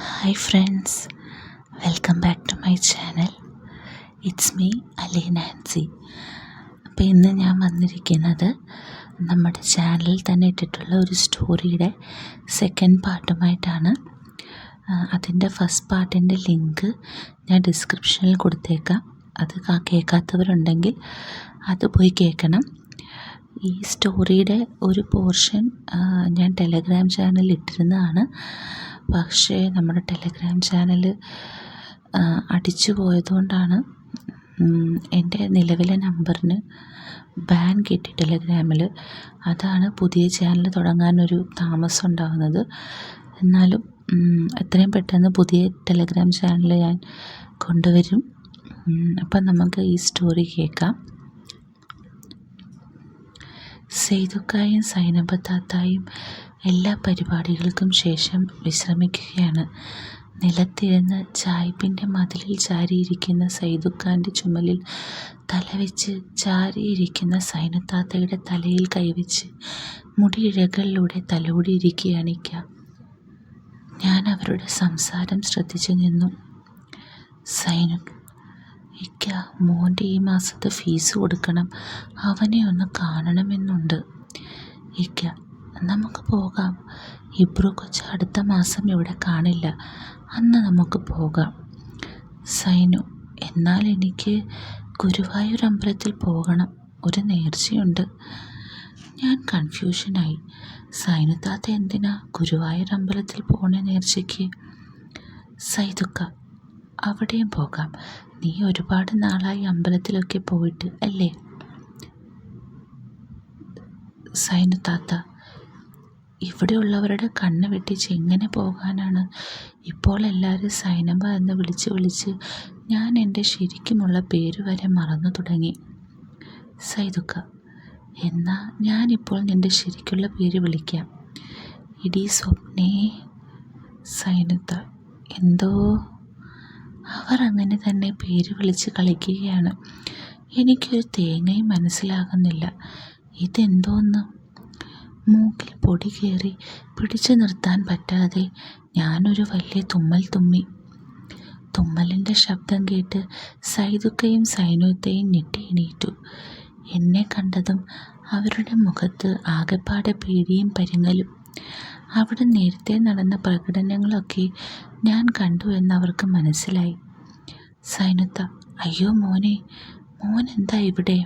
Hi friends, welcome back to my channel. It's me Ali Nancy. അപ്പോൾ ഇന്ന് ഞാൻ വന്നിരിക്കുന്നത് നമ്മുടെ ചാനലിൽ തന്നെ ഇട്ടിട്ടുള്ള ഒരു സ്റ്റോറിയുടെ സെക്കൻഡ് പാർട്ടുമായിട്ടാണ്. അതിൻ്റെ ഫസ്റ്റ് പാർട്ടിൻ്റെ ലിങ്ക് ഞാൻ ഡിസ്ക്രിപ്ഷനിൽ കൊടുത്തേക്കാം. അത് കേൾക്കാത്തവരുണ്ടെങ്കിൽ അത് പോയി കേൾക്കണം. ഈ സ്റ്റോറിയുടെ ഒരു പോർഷൻ ഞാൻ ടെലഗ്രാം ചാനലിൽ ഇട്ടിരുന്നതാണ്. പക്ഷേ നമ്മുടെ ടെലഗ്രാം ചാനൽ അടിച്ചു പോയതുകൊണ്ടാണ് എൻ്റെ നിലവിലെ നമ്പറിന് ബാൻ കിട്ടി ടെലഗ്രാമിൽ. അതാണ് പുതിയ ചാനൽ തുടങ്ങാനൊരു താമസം ഉണ്ടാകുന്നത്. എന്നാലും എത്രയും പെട്ടെന്ന് പുതിയ ടെലഗ്രാം ചാനൽ ഞാൻ കൊണ്ടുവരും. അപ്പം നമുക്ക് ഈ സ്റ്റോറി കേൾക്കാം. സെയ്തുക്കായും സൈനബ താത്തായും എല്ലാ പരിപാടികൾക്കും ശേഷം വിശ്രമിക്കുകയാണ്. നിലത്തിരുന്ന് ചായ്പിൻ്റെ മതിലിൽ ചാരിയിരിക്കുന്ന സൈദുക്കാൻ്റെ ചുമലിൽ തലവെച്ച് ചാരിയിരിക്കുന്ന സൈനത്താത്തയുടെ തലയിൽ കൈവച്ച് മുടിയിഴകളിലൂടെ തലോടിയിരിക്കുകയാണ് ഇക്ക. ഞാൻ അവരുടെ സംസാരം ശ്രദ്ധിച്ചു നിന്നു. സൈനു, ഇക്ക, മോൻ്റെ ഈ മാസത്തെ ഫീസ് കൊടുക്കണം, അവനെ ഒന്ന് കാണണമെന്നുണ്ട്. ഇക്ക, നമുക്ക് പോകാം. ഇബ്രു കൊച്ച് അടുത്ത മാസം ഇവിടെ കാണില്ല, അന്ന് നമുക്ക് പോകാം. സൈനു, എന്നാൽ എനിക്ക് ഗുരുവായൂർ അമ്പലത്തിൽ പോകണം, ഒരു നേർച്ചയുണ്ട്. ഞാൻ കൺഫ്യൂഷനായി. സൈനു താത്ത എന്തിനാ ഗുരുവായൂർ അമ്പലത്തിൽ പോണ നേർച്ചയ്ക്ക്? സൈദുക്ക, അവിടെയും പോകാം. നീ ഒരുപാട് നാളായി അമ്പലത്തിലൊക്കെ പോയിട്ട് അല്ലേ? സൈനു താത്ത, ഇവിടെയുള്ളവരുടെ കണ്ണ് വെട്ടിച്ച് എങ്ങനെ പോകാനാണ്? ഇപ്പോൾ എല്ലാവരും സൈനബ എന്ന് വിളിച്ച് ഞാൻ എൻ്റെ ശരിക്കുമുള്ള പേര് വരെ മറന്നു തുടങ്ങി. സൈദുക്ക, എന്നാ ഞാനിപ്പോൾ നിൻ്റെ ശരിക്കുള്ള പേര് വിളിക്കാം. ഇടീ സ്വപ്നേ. സൈനുത്ത, എന്തോ? അവർ അങ്ങനെ തന്നെ പേര് വിളിച്ച് കളിക്കുകയാണ്. എനിക്കൊരു തേങ്ങയും മനസ്സിലാകുന്നില്ല. ഇതെന്തോന്ന്? മൂക്കിൽ പൊടി കയറി പിടിച്ചു നിർത്താൻ പറ്റാതെ ഞാനൊരു വലിയ തുമ്മൽ തുമ്മി. തുമ്മലിൻ്റെ ശബ്ദം കേട്ട് സൈദുക്കയും സൈനുത്തയും ഞെട്ടി എണീറ്റു. എന്നെ കണ്ടതും അവരുടെ മുഖത്ത് ആകെപ്പാടെ പേടിയും പരിങ്ങലും. അവിടെ നേരത്തെ നടന്ന പ്രകടനങ്ങളൊക്കെ ഞാൻ കണ്ടു എന്നവർക്ക് മനസ്സിലായി. സൈനുത്ത, അയ്യോ മോനെ, മോൻ എന്താ ഇവിടെ?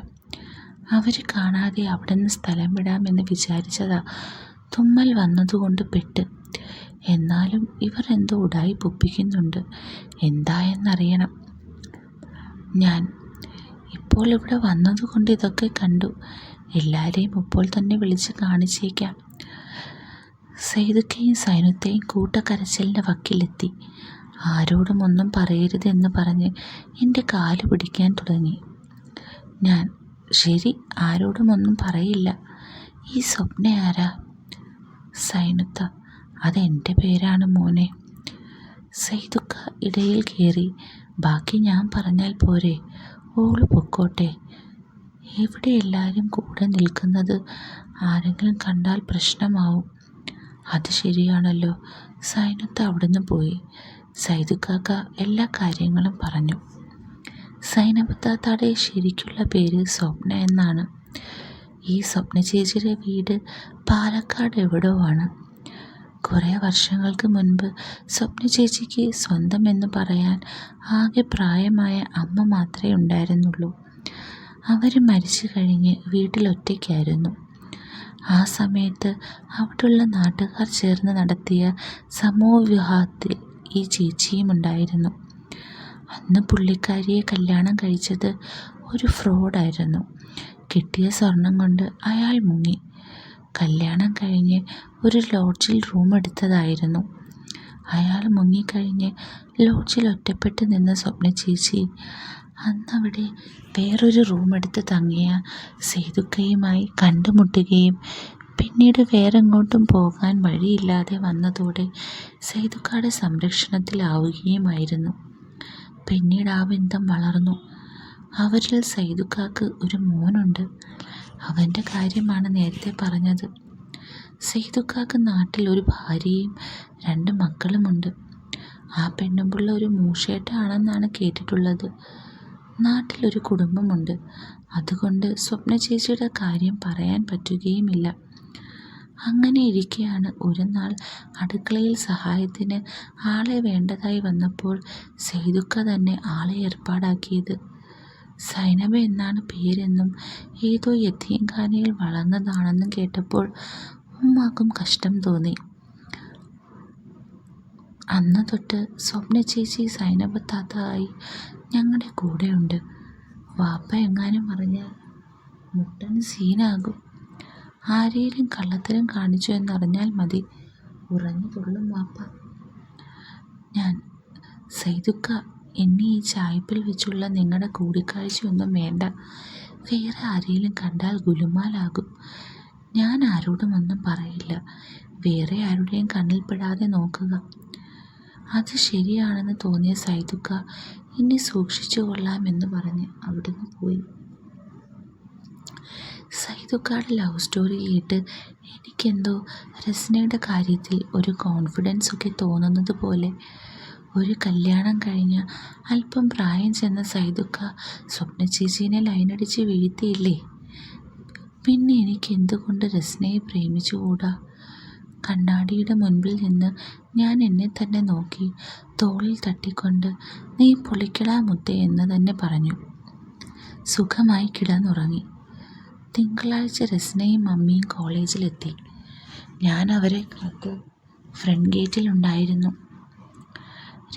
അവർ കാണാതെ അവിടെ നിന്ന് സ്ഥലം വിടാമെന്ന് വിചാരിച്ചതാ. തുമ്മൽ വന്നതുകൊണ്ട് പെട്ട്. എന്നാലും ഇവർ എന്തോ ഉടായിപ്പ് ഒപ്പിക്കുന്നുണ്ട്. എന്തായെന്നറിയണം. ഞാൻ ഇപ്പോൾ ഇവിടെ വന്നതുകൊണ്ട് ഇതൊക്കെ കണ്ടു. എല്ലാവരെയും ഇപ്പോൾ തന്നെ വിളിച്ച് കാണിച്ചേക്കാം. സൈദുക്കയും സൈനുത്തയും കൂട്ടക്കരച്ചിലിൻ്റെ വക്കിലെത്തി. ആരോടും ഒന്നും പറയരുതെന്ന് പറഞ്ഞ് എൻ്റെ കാല് പിടിക്കാൻ തുടങ്ങി. ഞാൻ, ശരി, ആരോടും ഒന്നും പറയില്ല. ഈ സ്വപ്ന ആരാ? സൈനുത്ത, അതെൻ്റെ പേരാണ് മോനെ. സൈദുക്ക ഇടയിൽ കയറി, ബാക്കി ഞാൻ പറഞ്ഞാൽ പോരെ? ഓള് പൊക്കോട്ടെ. ഇവിടെ എല്ലാവരും കൂടെ നിൽക്കുന്നത് ആരെങ്കിലും കണ്ടാൽ പ്രശ്നമാവും. അത് ശരിയാണല്ലോ. സൈനുത്ത അവിടുന്ന് പോയി. സൈദുക്കാക്ക എല്ലാ കാര്യങ്ങളും പറഞ്ഞു. സൈനബ താത്തയുടെ ശരിക്കുള്ള പേര് സ്വപ്ന എന്നാണ്. ഈ സ്വപ്ന ചേച്ചിയുടെ വീട് പാലക്കാട് എവിടോ ആണ്. കുറേ വർഷങ്ങൾക്ക് മുൻപ് സ്വപ്ന ചേച്ചിക്ക് സ്വന്തം എന്ന് പറയാൻ ആകെ പ്രായമായ അമ്മ മാത്രമേ ഉണ്ടായിരുന്നുള്ളൂ. അവർ മരിച്ചു കഴിഞ്ഞ് വീട്ടിലൊറ്റയ്ക്കായിരുന്നു. ആ സമയത്ത് അവിടെയുള്ള നാട്ടുകാർ ചേർന്ന് നടത്തിയ സമൂഹ വിവാഹത്തിൽ ഈ ചേച്ചിയും ഉണ്ടായിരുന്നു. അന്ന് പുള്ളിക്കാരിയെ കല്യാണം കഴിച്ചത് ഒരു ഫ്രോഡായിരുന്നു. കിട്ടിയ സ്വർണം കൊണ്ട് അയാൾ മുങ്ങി. കല്യാണം കഴിഞ്ഞ് ഒരു ലോഡ്ജിൽ റൂം എടുത്തതായിരുന്നു. അയാൾ മുങ്ങിക്കഴിഞ്ഞ് ലോഡ്ജിൽ ഒറ്റപ്പെട്ട് നിന്ന സ്വപ്ന ചേച്ചി അന്നവിടെ വേറൊരു റൂം എടുത്ത് തങ്ങിയ സേതുക്കയുമായി കണ്ടുമുട്ടുകയും പിന്നീട് വേറെങ്ങോട്ടും പോകാൻ വഴിയില്ലാതെ വന്നതോടെ സൈദുക്കയുടെ സംരക്ഷണത്തിലാവുകയുമായിരുന്നു. പിന്നീട് ആ ബന്ധം വളർന്നു. അവരിൽ സൈദുക്കാക്ക് ഒരു മോനുണ്ട്. അവൻ്റെ കാര്യമാണ് നേരത്തെ പറഞ്ഞത്. സൈദുക്കാക്ക് നാട്ടിൽ ഒരു ഭാര്യയും 2 മക്കളുമുണ്ട്. ആ പെണ്ണുമ്പിള്ള ഒരു മൂഷേട്ടാണെന്നാണ് കേട്ടിട്ടുള്ളത്. നാട്ടിലൊരു കുടുംബമുണ്ട്. അതുകൊണ്ട് സ്വപ്ന ചേച്ചിയുടെ കാര്യം പറയാൻ പറ്റുകയുമില്ല. അങ്ങനെ ഇരിക്കെയാണ് ഒരു നാൾ അടുക്കളയിൽ സഹായത്തിന് ആളെ വേണ്ടതായി വന്നപ്പോൾ സെയ്തുക്ക തന്നെ ആളെ ഏർപ്പാടാക്കിയത്. സൈനബ എന്നാണ് പേരെന്നും ഏതോ യതീംഖാനയിൽ വളർന്നതാണെന്നും കേട്ടപ്പോൾ ഉമ്മാക്കും കഷ്ടം തോന്നി. അന്ന് തൊട്ട് സ്വപ്ന ചേച്ചി സൈനബ താത്ത ആയി ഞങ്ങളുടെ കൂടെയുണ്ട്. വാപ്പ എങ്ങാനും അറിഞ്ഞാൽ മുട്ടൻ സീനാകും. ആരെയും കള്ളത്തരം കാണിച്ചു എന്നറിഞ്ഞാൽ മതി, ഉറഞ്ഞു തുള്ളും വാപ്പ. ഞാൻ സെയ്തുക്ക, എന്നെ ഈ ചായ്പിൽ വെച്ചുള്ള നിങ്ങളുടെ കൂടിക്കാഴ്ചയൊന്നും വേണ്ട. വേറെ ആരെയും കണ്ടാൽ ഗുലുമാലാകും. ഞാൻ ആരോടും ഒന്നും പറയില്ല. വേറെ ആരുടെയും കണ്ണിൽപ്പെടാതെ നോക്കുക. അത് ശരിയാണെന്ന് തോന്നിയ സൈതുക്ക ഇനി സൂക്ഷിച്ചു കൊള്ളാമെന്ന് പറഞ്ഞ് അവിടുന്ന് പോയി. സൈതുക്കയുടെ ലവ് സ്റ്റോറി കേട്ട് എനിക്കെന്തോ റസ്നയുടെ കാര്യത്തിൽ ഒരു കോൺഫിഡൻസ് ഒക്കെ തോന്നുന്നത് പോലെ. ഒരു കല്യാണം കഴിഞ്ഞ് അല്പം പ്രായം ചെന്ന സൈതുക്ക സ്വപ്ന ചേച്ചീനെ ലൈനടിച്ച് വീഴ്ത്തിയില്ലേ? പിന്നെ എനിക്ക് എന്തുകൊണ്ട് റസ്നയെ പ്രേമിച്ചുകൂടാ? കണ്ണാടിയുടെ മുൻപിൽ നിന്ന് ഞാൻ എന്നെ തന്നെ നോക്കി തോളിൽ തട്ടിക്കൊണ്ട് നീ പൊളിക്കടാ മുത്തേ എന്ന് തന്നെ പറഞ്ഞു. സുഖമായി കിടന്നുറങ്ങി. തിങ്കളാഴ്ച റസ്നയും മമ്മിയും കോളേജിലെത്തി. ഞാൻ അവരെ കാത്ത് ഫ്രണ്ട് ഗേറ്റിലുണ്ടായിരുന്നു.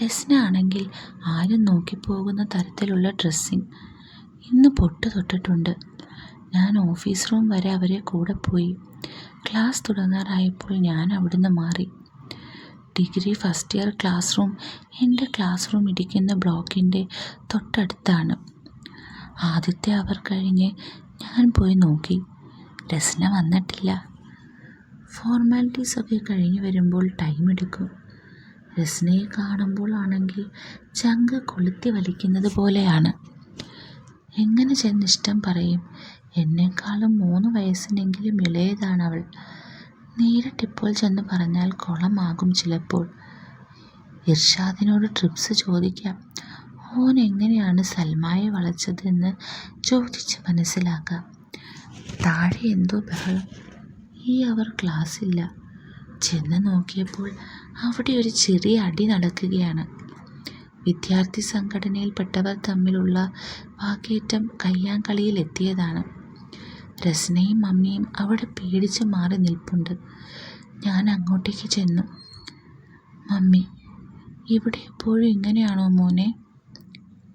റസ്ന ആണെങ്കിൽ ആരും നോക്കിപ്പോകുന്ന തരത്തിലുള്ള ഡ്രസ്സിങ്. ഇന്ന് പൊട്ട് തൊട്ടിട്ടുണ്ട്. ഞാൻ ഓഫീസ് റൂം വരെ അവരെ കൂടെ പോയി. ക്ലാസ് തുടങ്ങാറായപ്പോൾ ഞാൻ അവിടുന്ന് മാറി. Degree first year class room എൻ്റെ ക്ലാസ് റൂം ഇരിക്കുന്ന ബ്ലോക്കിൻ്റെ തൊട്ടടുത്താണ്. ആദ്യത്തെ അവർ കഴിഞ്ഞ് ഞാൻ പോയി നോക്കി. റസ്ന വന്നിട്ടില്ല. ഫോർമാലിറ്റീസൊക്കെ കഴിഞ്ഞ് വരുമ്പോൾ ടൈം എടുക്കും. റസ്നയെ കാണുമ്പോൾ ആണെങ്കിൽ ചങ്ക് കൊളുത്തി വലിക്കുന്നത് പോലെയാണ്. എങ്ങനെ ചെന്നിഷ്ടം പറയും? എന്നെക്കാളും 3 വയസ്സിനെങ്കിലും ഇളയതാണ് അവൾ. നേരിട്ടിപ്പോൾ ചെന്ന് പറഞ്ഞാൽ കുളമാകും ചിലപ്പോൾ. ഇർഷാദിനോട് ട്രിപ്സ് ചോദിക്കാം. ഓൻ എങ്ങനെയാണ് സൽമായെ വളച്ചതെന്ന് ചോദിച്ച് മനസ്സിലാക്കാം. താഴെ എന്തോ ബഹളം. അവർ ക്ലാസ്സില്ല. ചെന്ന് നോക്കിയപ്പോൾ അവിടെ ഒരു ചെറിയ അടി നടക്കുകയാണ്. വിദ്യാർത്ഥി സംഘടനയിൽപ്പെട്ടവർ തമ്മിലുള്ള വാക്കേറ്റം കയ്യാങ്കളിയിലെത്തിയതാണ്. റസ്നയും മമ്മിയും അവിടെ പേടിച്ച് മാറി നിൽപ്പുണ്ട്. ഞാൻ അങ്ങോട്ടേക്ക് ചെന്നു. മമ്മി, ഇവിടെ എപ്പോഴും ഇങ്ങനെയാണോ മോനെ?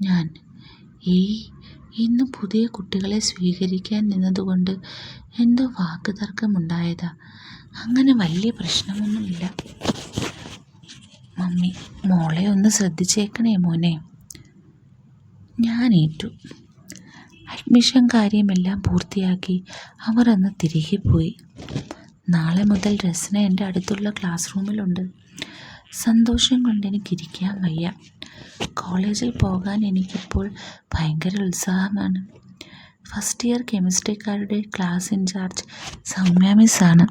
ഞാൻ, ഇന്ന് പുതിയ കുട്ടികളെ സ്വീകരിക്കാൻ നിന്നതുകൊണ്ട് എന്തോ വാക്കുതർക്കമുണ്ടായതാ. അങ്ങനെ വലിയ പ്രശ്നമൊന്നുമില്ല. മമ്മി, മോളെ ഒന്ന് ശ്രദ്ധിച്ചേക്കണേ മോനെ. ഞാൻ ഏറ്റു. അഡ്മിഷൻ കാര്യമെല്ലാം പൂർത്തിയാക്കി അവർ അന്ന് തിരികെ പോയി. നാളെ മുതൽ റസ്ന എൻ്റെ അടുത്തുള്ള ക്ലാസ് റൂമിലുണ്ട്. സന്തോഷം കൊണ്ട് എനിക്കിരിക്കാൻ വയ്യ. കോളേജിൽ പോകാൻ എനിക്കിപ്പോൾ ഭയങ്കര ഉത്സാഹമാണ്. ഫസ്റ്റ് ഇയർ കെമിസ്ട്രിക്കാരുടെ ക്ലാസ് ഇൻചാർജ് സൗമ്യ മിസ്സാണ്.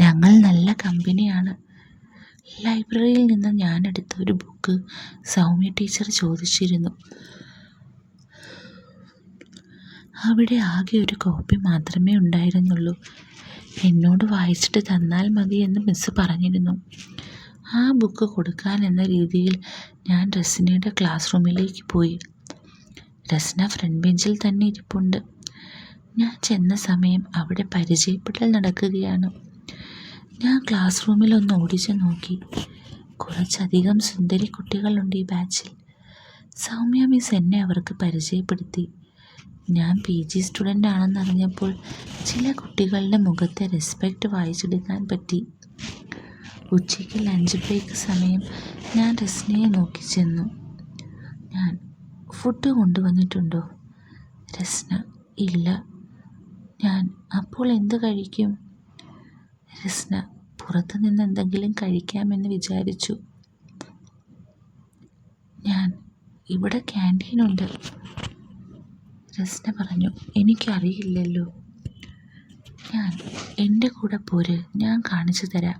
ഞങ്ങൾ നല്ല കമ്പനിയാണ്. ലൈബ്രറിയിൽ നിന്ന് ഞാനെടുത്ത ഒരു ബുക്ക് സൗമ്യ ടീച്ചർ ചോദിച്ചിരുന്നു. അവിടെ ആകെ ഒരു കോപ്പി മാത്രമേ ഉണ്ടായിരുന്നുള്ളൂ. എന്നോട് വായിച്ചിട്ട് തന്നാൽ മതി എന്ന് മിസ്സ് പറഞ്ഞിരുന്നു. ആ ബുക്ക് കൊടുക്കാൻ എന്ന രീതിയിൽ ഞാൻ റസ്നയുടെ ക്ലാസ് റൂമിലേക്ക് പോയി. റസ്ന ഫ്രണ്ട് ബെഞ്ചിൽ തന്നെ ഇരിപ്പുണ്ട്. ഞാൻ ചെന്ന സമയം അവിടെ പരിചയപ്പെടൽ നടക്കുകയാണ്. ഞാൻ ക്ലാസ് റൂമിൽ ഒന്ന് ഓടിച്ചു നോക്കി. കുറച്ചധികം സുന്ദരി കുട്ടികളുണ്ട് ഈ ബാച്ചിൽ. സൗമ്യ മിസ് എന്നെ അവർക്ക് പരിചയപ്പെടുത്തി. ഞാൻ PG സ്റ്റുഡൻ്റ് ആണെന്നറിഞ്ഞപ്പോൾ ചില കുട്ടികളുടെ മുഖത്തെ റെസ്പെക്റ്റ് വായിച്ചെടുക്കാൻ പറ്റി. ഉച്ചയ്ക്ക് ലഞ്ച് ബ്രേക്ക് സമയം ഞാൻ റസ്നയെ നോക്കി ചെന്നു. ഞാൻ, ഫുഡ് കൊണ്ടുവന്നിട്ടുണ്ടോ? റസ്ന, ഇല്ല. ഞാൻ, അപ്പോൾ എന്ത് കഴിക്കും? റസ്ന, പുറത്തു നിന്ന് എന്തെങ്കിലും കഴിക്കാമെന്ന് വിചാരിച്ചു. ഞാൻ, ഇവിടെ ക്യാൻറ്റീനുണ്ട്. റസ്ന പറഞ്ഞു, എനിക്കറിയില്ലല്ലോ. ഞാൻ, എൻ്റെ കൂടെ പോര്, ഞാൻ കാണിച്ചു തരാം.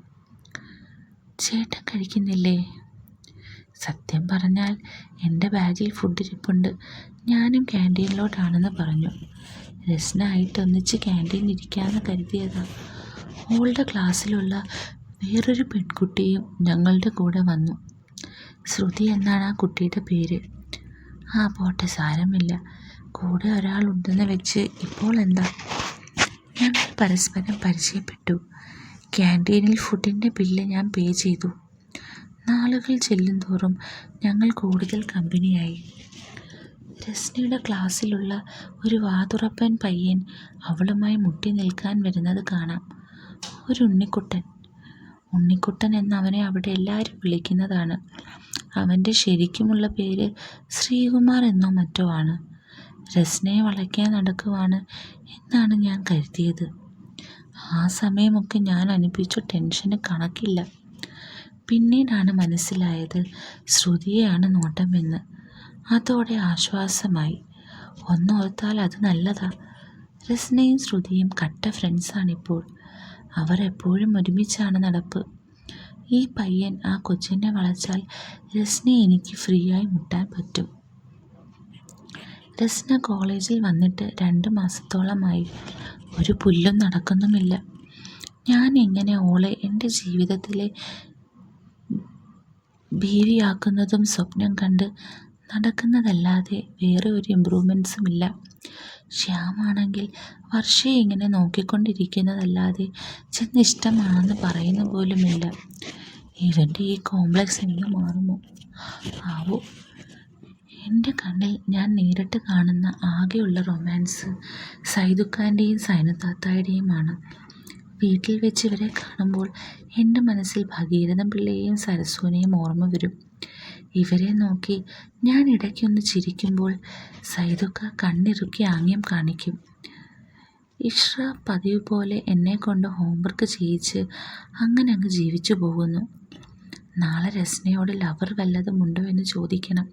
ചേട്ടൻ കഴിക്കുന്നില്ലേ? സത്യം പറഞ്ഞാൽ എൻ്റെ ബാഗിൽ ഫുഡ് ഇരിപ്പുണ്ട്, ഞാനും ക്യാൻറ്റീനിലോട്ടാണെന്ന് പറഞ്ഞു. രസ്നായിട്ട് ഒന്നിച്ച് ക്യാൻറ്റീൻ ഇരിക്കാമെന്ന് കരുതിയതാ. അവളുടെ ക്ലാസ്സിലുള്ള വേറൊരു പെൺകുട്ടിയും ഞങ്ങളുടെ കൂടെ വന്നു. ശ്രുതി എന്നാണ് ആ കുട്ടിയുടെ പേര്. ആ പോട്ടെ, സാരമില്ല, കൂടെ ഒരാളുണ്ടെന്ന് വെച്ച് ഇപ്പോൾ എന്താ. ഞങ്ങൾ പരസ്പരം പരിചയപ്പെട്ടു. ക്യാൻറ്റീനിൽ ഫുഡിൻ്റെ ബില്ല് ഞാൻ പേ ചെയ്തു. നാളുകൾ ചെല്ലുന്തോറും ഞങ്ങൾ കൂടുതൽ കമ്പനിയായി. രസ്നയുടെ ക്ലാസ്സിലുള്ള ഒരു വാതുറപ്പൻ പയ്യൻ അവളുമായി മുട്ടി നിൽക്കാൻ വരുന്നത് കാണാം. ഒരു ഉണ്ണിക്കുട്ടൻ. ഉണ്ണിക്കുട്ടൻ എന്നവനെ അവിടെ എല്ലാവരും വിളിക്കുന്നതാണ്. അവൻ്റെ ശരിക്കുമുള്ള പേര് ശ്രീകുമാർ എന്നോ മറ്റോ ആണ്. രസ്നയെ വളയ്ക്കാൻ നടക്കുവാണ് എന്നാണ് ഞാൻ കരുതിയത്. ആ സമയമൊക്കെ ഞാൻ അനുഭവിച്ച ടെൻഷന് കണക്കില്ല. പിന്നീടാണ് മനസ്സിലായത് ശ്രുതിയെയാണ് നോട്ടമെന്ന്. അതോടെ ആശ്വാസമായി. ഒന്നോർത്താൽ അത് നല്ലതാ. രസ്നയും ശ്രുതിയും കട്ട ഫ്രണ്ട്സാണിപ്പോൾ. അവർ എപ്പോഴും ഒരുമിച്ചാണ് നടപ്പ്. ഈ പയ്യൻ ആ കൊച്ചിനെ വളച്ചാൽ രസ്നയെ എനിക്ക് ഫ്രീ ആയി മുട്ടാൻ പറ്റും. രസ്ന കോളേജിൽ വന്നിട്ട് 2 മാസത്തോളമായി. ഒരു പുല്ലും നടക്കുന്നുമില്ല. ഞാൻ എങ്ങനെ ഓളെ എൻ്റെ ജീവിതത്തിലെ ബീവിയാക്കുന്നതും സ്വപ്നം കണ്ട് നടക്കുന്നതല്ലാതെ വേറെ ഒരു ഇമ്പ്രൂവ്മെൻറ്റ്സും ഇല്ല. ശ്യാമാണെങ്കിൽ വർഷയെ ഇങ്ങനെ നോക്കിക്കൊണ്ടിരിക്കുന്നതല്ലാതെ ചെന്ന് ഇഷ്ടമാണെന്ന് പറയുന്ന പോലുമില്ല. ഇവൻ്റെ ഈ കോംപ്ലക്സ് എന്ന് മാറുമോ ആവോ. എൻ്റെ കണ്ണിൽ ഞാൻ നേരിട്ട് കാണുന്ന ആകെയുള്ള റൊമാൻസ് സൈദുഖാൻ്റെയും സൈനത്താത്തായുടെയുമാണ്. വീട്ടിൽ വെച്ച് ഇവരെ കാണുമ്പോൾ എൻ്റെ മനസ്സിൽ ഭഗീരഥൻ പിള്ളയെയും സരസ്വനെയും ഓർമ്മ വരും. ഇവരെ നോക്കി ഞാൻ ഇടയ്ക്കൊന്ന് ചിരിക്കുമ്പോൾ സൈദുക്ക കണ്ണിറുക്കി ആംഗ്യം കാണിക്കും. ഇഷ്റ പതിവ് പോലെ എന്നെ കൊണ്ട് ഹോംവർക്ക് ചെയ്യിച്ച് അങ്ങനെ അങ്ങ് ജീവിച്ചു പോകുന്നു. നാളെ രസ്നയോട് ലവർ വല്ലതും ഉണ്ടോ എന്ന് ചോദിക്കണം.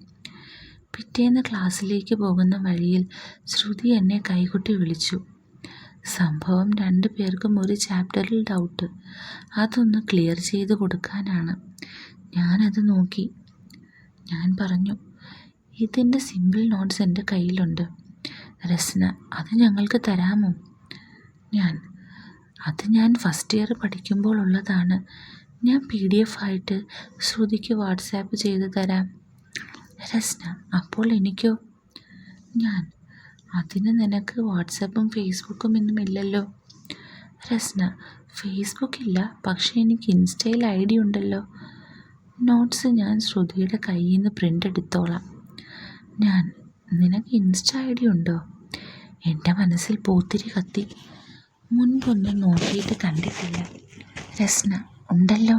പിറ്റേന്ന് ക്ലാസ്സിലേക്ക് പോകുന്ന വഴിയിൽ ശ്രുതി എന്നെ കൈകൊട്ടി വിളിച്ചു. സംഭവം 2 പേർക്കും ഒരു ചാപ്റ്ററിൽ ഡൗട്ട്. അതൊന്ന് ക്ലിയർ ചെയ്ത് കൊടുക്കാനാണ്. ഞാനത് നോക്കി. ഞാൻ പറഞ്ഞു, ഇതിൻ്റെ സിമ്പിൾ നോട്ട്സ് എൻ്റെ കയ്യിലുണ്ട്. രസ്ന, അത് ഞങ്ങൾക്ക് തരാമോ? അത് ഞാൻ ഫസ്റ്റ് ഇയർ പഠിക്കുമ്പോൾ ഉള്ളതാണ്. ഞാൻ PDF ആയിട്ട് ശ്രുതിക്ക് വാട്സാപ്പ് ചെയ്ത് തരാം. രസ്ന, അപ്പോൾ എനിക്കോ? അതിന് നിനക്ക് വാട്സാപ്പും ഫേസ്ബുക്കും ഒന്നും ഇല്ലല്ലോ. രസ്ന, ഫേസ്ബുക്ക് ഇല്ല, പക്ഷേ എനിക്ക് ഇൻസ്റ്റയിൽ ID ഉണ്ടല്ലോ. നോട്ട്സ് ഞാൻ ശ്രുതിയുടെ കയ്യിൽ നിന്ന് പ്രിൻ്റ് എടുത്തോളാം. നിനക്ക് ഇൻസ്റ്റ ID ഉണ്ടോ? എൻ്റെ മനസ്സിൽ പൂത്തിരി കത്തി. മുൻപൊന്നും നോക്കിയിട്ട് കണ്ടിട്ടില്ല. രസ്ന, ഉണ്ടല്ലോ.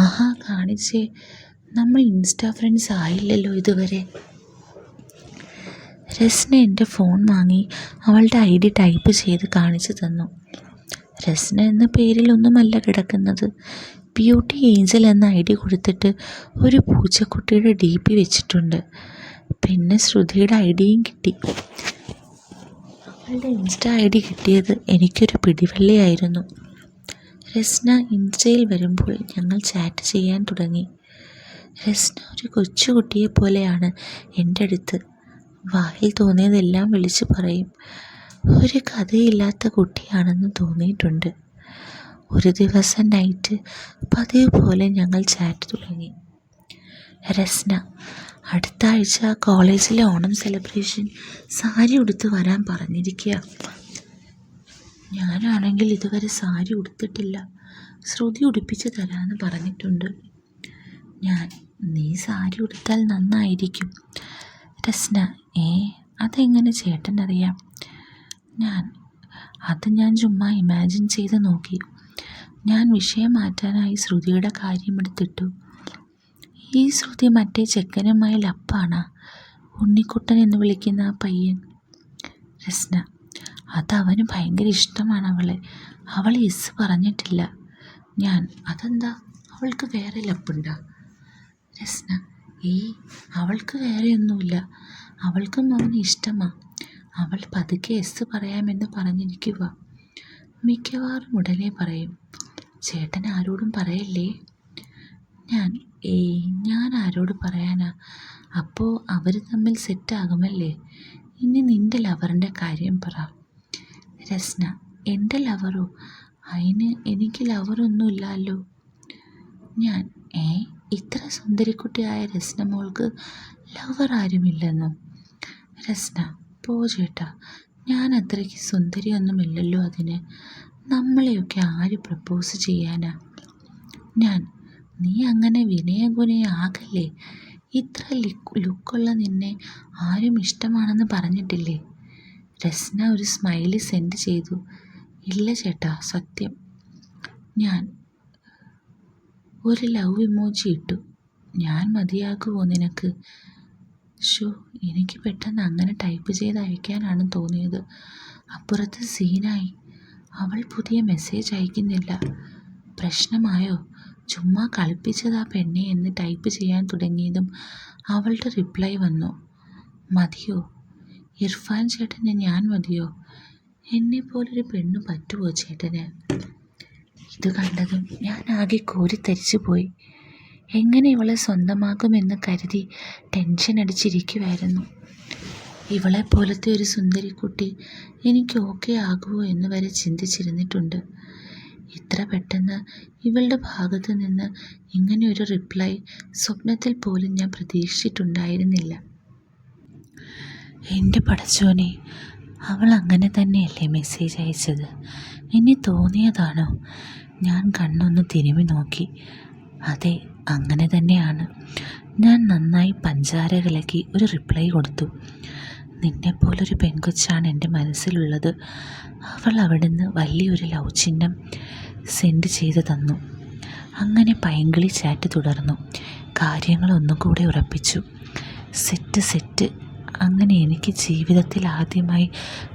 ആഹാ, കാണിച്ചേ. നമ്മൾ ഇൻസ്റ്റ ഫ്രണ്ട്സ് ആയില്ലല്ലോ ഇതുവരെ. രസ്ന എൻ്റെ ഫോൺ വാങ്ങി അവളുടെ ID ടൈപ്പ് ചെയ്ത് കാണിച്ചു തന്നു. രസ്ന എന്ന പേരിലൊന്നുമല്ല കിടക്കുന്നത്. ബ്യൂട്ടി ഏഞ്ചൽ എന്ന ID കൊടുത്തിട്ട് ഒരു പൂച്ചക്കുട്ടിയുടെ DP വെച്ചിട്ടുണ്ട്. പിന്നെ ശ്രുതിയുടെ IDയും കിട്ടി. അവളുടെ ഇൻസ്റ്റ ID കിട്ടിയത് എനിക്കൊരു പിടിവള്ളിയായിരുന്നു. രസ്ന ഇൻസ്റ്റയിൽ വരുമ്പോൾ ഞങ്ങൾ ചാറ്റ് ചെയ്യാൻ തുടങ്ങി. രസ്ന ഒരു കൊച്ചുകുട്ടിയെ പോലെയാണ് എൻ്റെ അടുത്ത്. വായിൽ തോന്നിയതെല്ലാം വിളിച്ചു പറയും. ഒരു കഥയില്ലാത്ത കുട്ടിയാണെന്ന് തോന്നിയിട്ടുണ്ട്. ഒരു ദിവസം നൈറ്റ് പതിവ് പോലെ ഞങ്ങൾ ചാറ്റ് തുടങ്ങി. രസ്ന, അടുത്ത ആഴ്ച കോളേജിലെ ഓണം സെലിബ്രേഷൻ സാരി ഉടുത്ത് വരാൻ പറഞ്ഞിരിക്കുക. ഞാനാണെങ്കിൽ ഇതുവരെ സാരി ഉടുത്തിട്ടില്ല. ശ്രുതി ഉടുപ്പിച്ച് തരാമെന്ന് പറഞ്ഞിട്ടുണ്ട്. നീ സാരി ഉടുത്താൽ നന്നായിരിക്കും. രസ്ന, അതെങ്ങനെ ചേട്ടനറിയാം? ഞാൻ ചുമ്മാ ഇമാജിൻ ചെയ്ത് നോക്കി. ഞാൻ വിഷയം മാറ്റാനായി ശ്രുതിയുടെ കാര്യമെടുത്തിട്ടു. ഈ ശ്രുതി മറ്റേ ചെക്കനുമായി ലപ്പാണ്, ഉണ്ണിക്കുട്ടൻ എന്ന് വിളിക്കുന്ന ആ പയ്യൻ. രസ്ന, അതവന് ഭയങ്കര ഇഷ്ടമാണ് അവളെ. അവൾ യെസ് പറഞ്ഞിട്ടില്ല. അതെന്താ, അവൾക്ക് വേറെ ലപ്പുണ്ടോ? രസ്ന, അവൾക്ക് വേറെയൊന്നുമില്ല. അവൾക്കും അവന് ഇഷ്ടമാണ്. അവൾ പതുക്കെ യെസ് പറയാമെന്ന് പറഞ്ഞിരിക്കുക. മിക്കവാറും ഉടനെ പറയും. ചേട്ടൻ ആരോടും പറയല്ലേ. ഞാൻ ഞാൻ ആരോട് പറയാനാ? അപ്പോൾ അവർ തമ്മിൽ സെറ്റാകുമല്ലേ? ഇനി നിന്റെ ലവറിൻ്റെ കാര്യം പറ. രസ്ന: എൻ്റെ ലവറോ? അതിന് എനിക്ക് ലവറൊന്നുമില്ലല്ലോ. ഞാൻ: ഇത്ര സുന്ദരിക്കുട്ടിയായ രസ്ന മോൾക്ക് ലവർ ആരുമില്ലെന്നോ? രസ്ന: പോ ചേട്ടാ, ഞാൻ അത്രയ്ക്ക് സുന്ദരിയൊന്നുമില്ലല്ലോ അതിന്. നമ്മളെയൊക്കെ ആര് പ്രപ്പോസ് ചെയ്യാനാ? ഞാൻ: നീ അങ്ങനെ വിനയകുനയാകല്ലേ. ഇത്ര ലുക്കുള്ള നിന്നെ ആരും ഇഷ്ടമാണെന്ന് പറഞ്ഞിട്ടില്ലേ? രസ്ന ഒരു സ്മൈലി സെൻഡ് ചെയ്തു. ഇല്ല ചേട്ടാ, സത്യം. ഞാൻ ഒരു ലവ് ഇമോജി ഇട്ടു. ഞാൻ മതിയാകുമോ നിനക്ക്? എനിക്ക് പെട്ടെന്ന് അങ്ങനെ ടൈപ്പ് ചെയ്ത് അയക്കാനാണ് തോന്നിയത്. അപ്പുറത്ത് സീനായി. അവൾ പുതിയ മെസ്സേജ് അയക്കുന്നില്ല. പ്രശ്നമായോ? ചുമ്മാ കളിപ്പിച്ചതാ പെണ്ണെ എന്ന് ടൈപ്പ് ചെയ്യാൻ തുടങ്ങിയതും അവളുടെ റിപ്ലൈ വന്നു. മതിയോ? ഇർഫാൻ ചേട്ടന് ഞാൻ മതിയോ? എന്നെപ്പോലൊരു പെണ്ണ് പറ്റുമോ ചേട്ടന്? ഇത് കണ്ടതും ഞാൻ ആകെ കോരിത്തരിച്ചു പോയി. എങ്ങനെ ഇവളെ സ്വന്തമാക്കുമെന്ന് കരുതി ടെൻഷൻ അടിച്ചിരിക്കുമായിരുന്നു. ഇവളെ പോലത്തെ ഒരു സുന്ദരിക്കുട്ടി എനിക്ക് ഓക്കെ ആകുമോ എന്ന് വരെ ചിന്തിച്ചിരുന്നിട്ടുണ്ട്. ഇത്ര പെട്ടെന്ന് ഇവളുടെ ഭാഗത്ത് നിന്ന് ഇങ്ങനെ ഒരു റിപ്ലൈ സ്വപ്നത്തിൽ പോലും ഞാൻ പ്രതീക്ഷിച്ചിട്ടുണ്ടായിരുന്നില്ല. എൻ്റെ പടച്ചോനെ, അവൾ അങ്ങനെ തന്നെയല്ലേ മെസ്സേജ് അയച്ചത്? ഇനി തോന്നിയതാണോ? ഞാൻ കണ്ണൊന്ന് തിരുമ്മി നോക്കി. അതെ, അങ്ങനെ തന്നെയാണ്. ഞാൻ നന്നായി പഞ്ചാര കലക്കി ഒരു റിപ്ലൈ കൊടുത്തു. നിന്നെപ്പോലൊരു പെൺകൊച്ചാണ് എൻ്റെ മനസ്സിലുള്ളത്. അവൾ അവിടുന്ന് വലിയൊരു ലവ് ചിഹ്നം സെൻഡ് ചെയ്ത് തന്നു. അങ്ങനെ പൈങ്കിളി ചാറ്റ് തുടർന്നു. കാര്യങ്ങൾ ഒന്നുകൂടെ ഉറപ്പിച്ചു. സെറ്റ്. അങ്ങനെ എനിക്ക് ജീവിതത്തിൽ ആദ്യമായി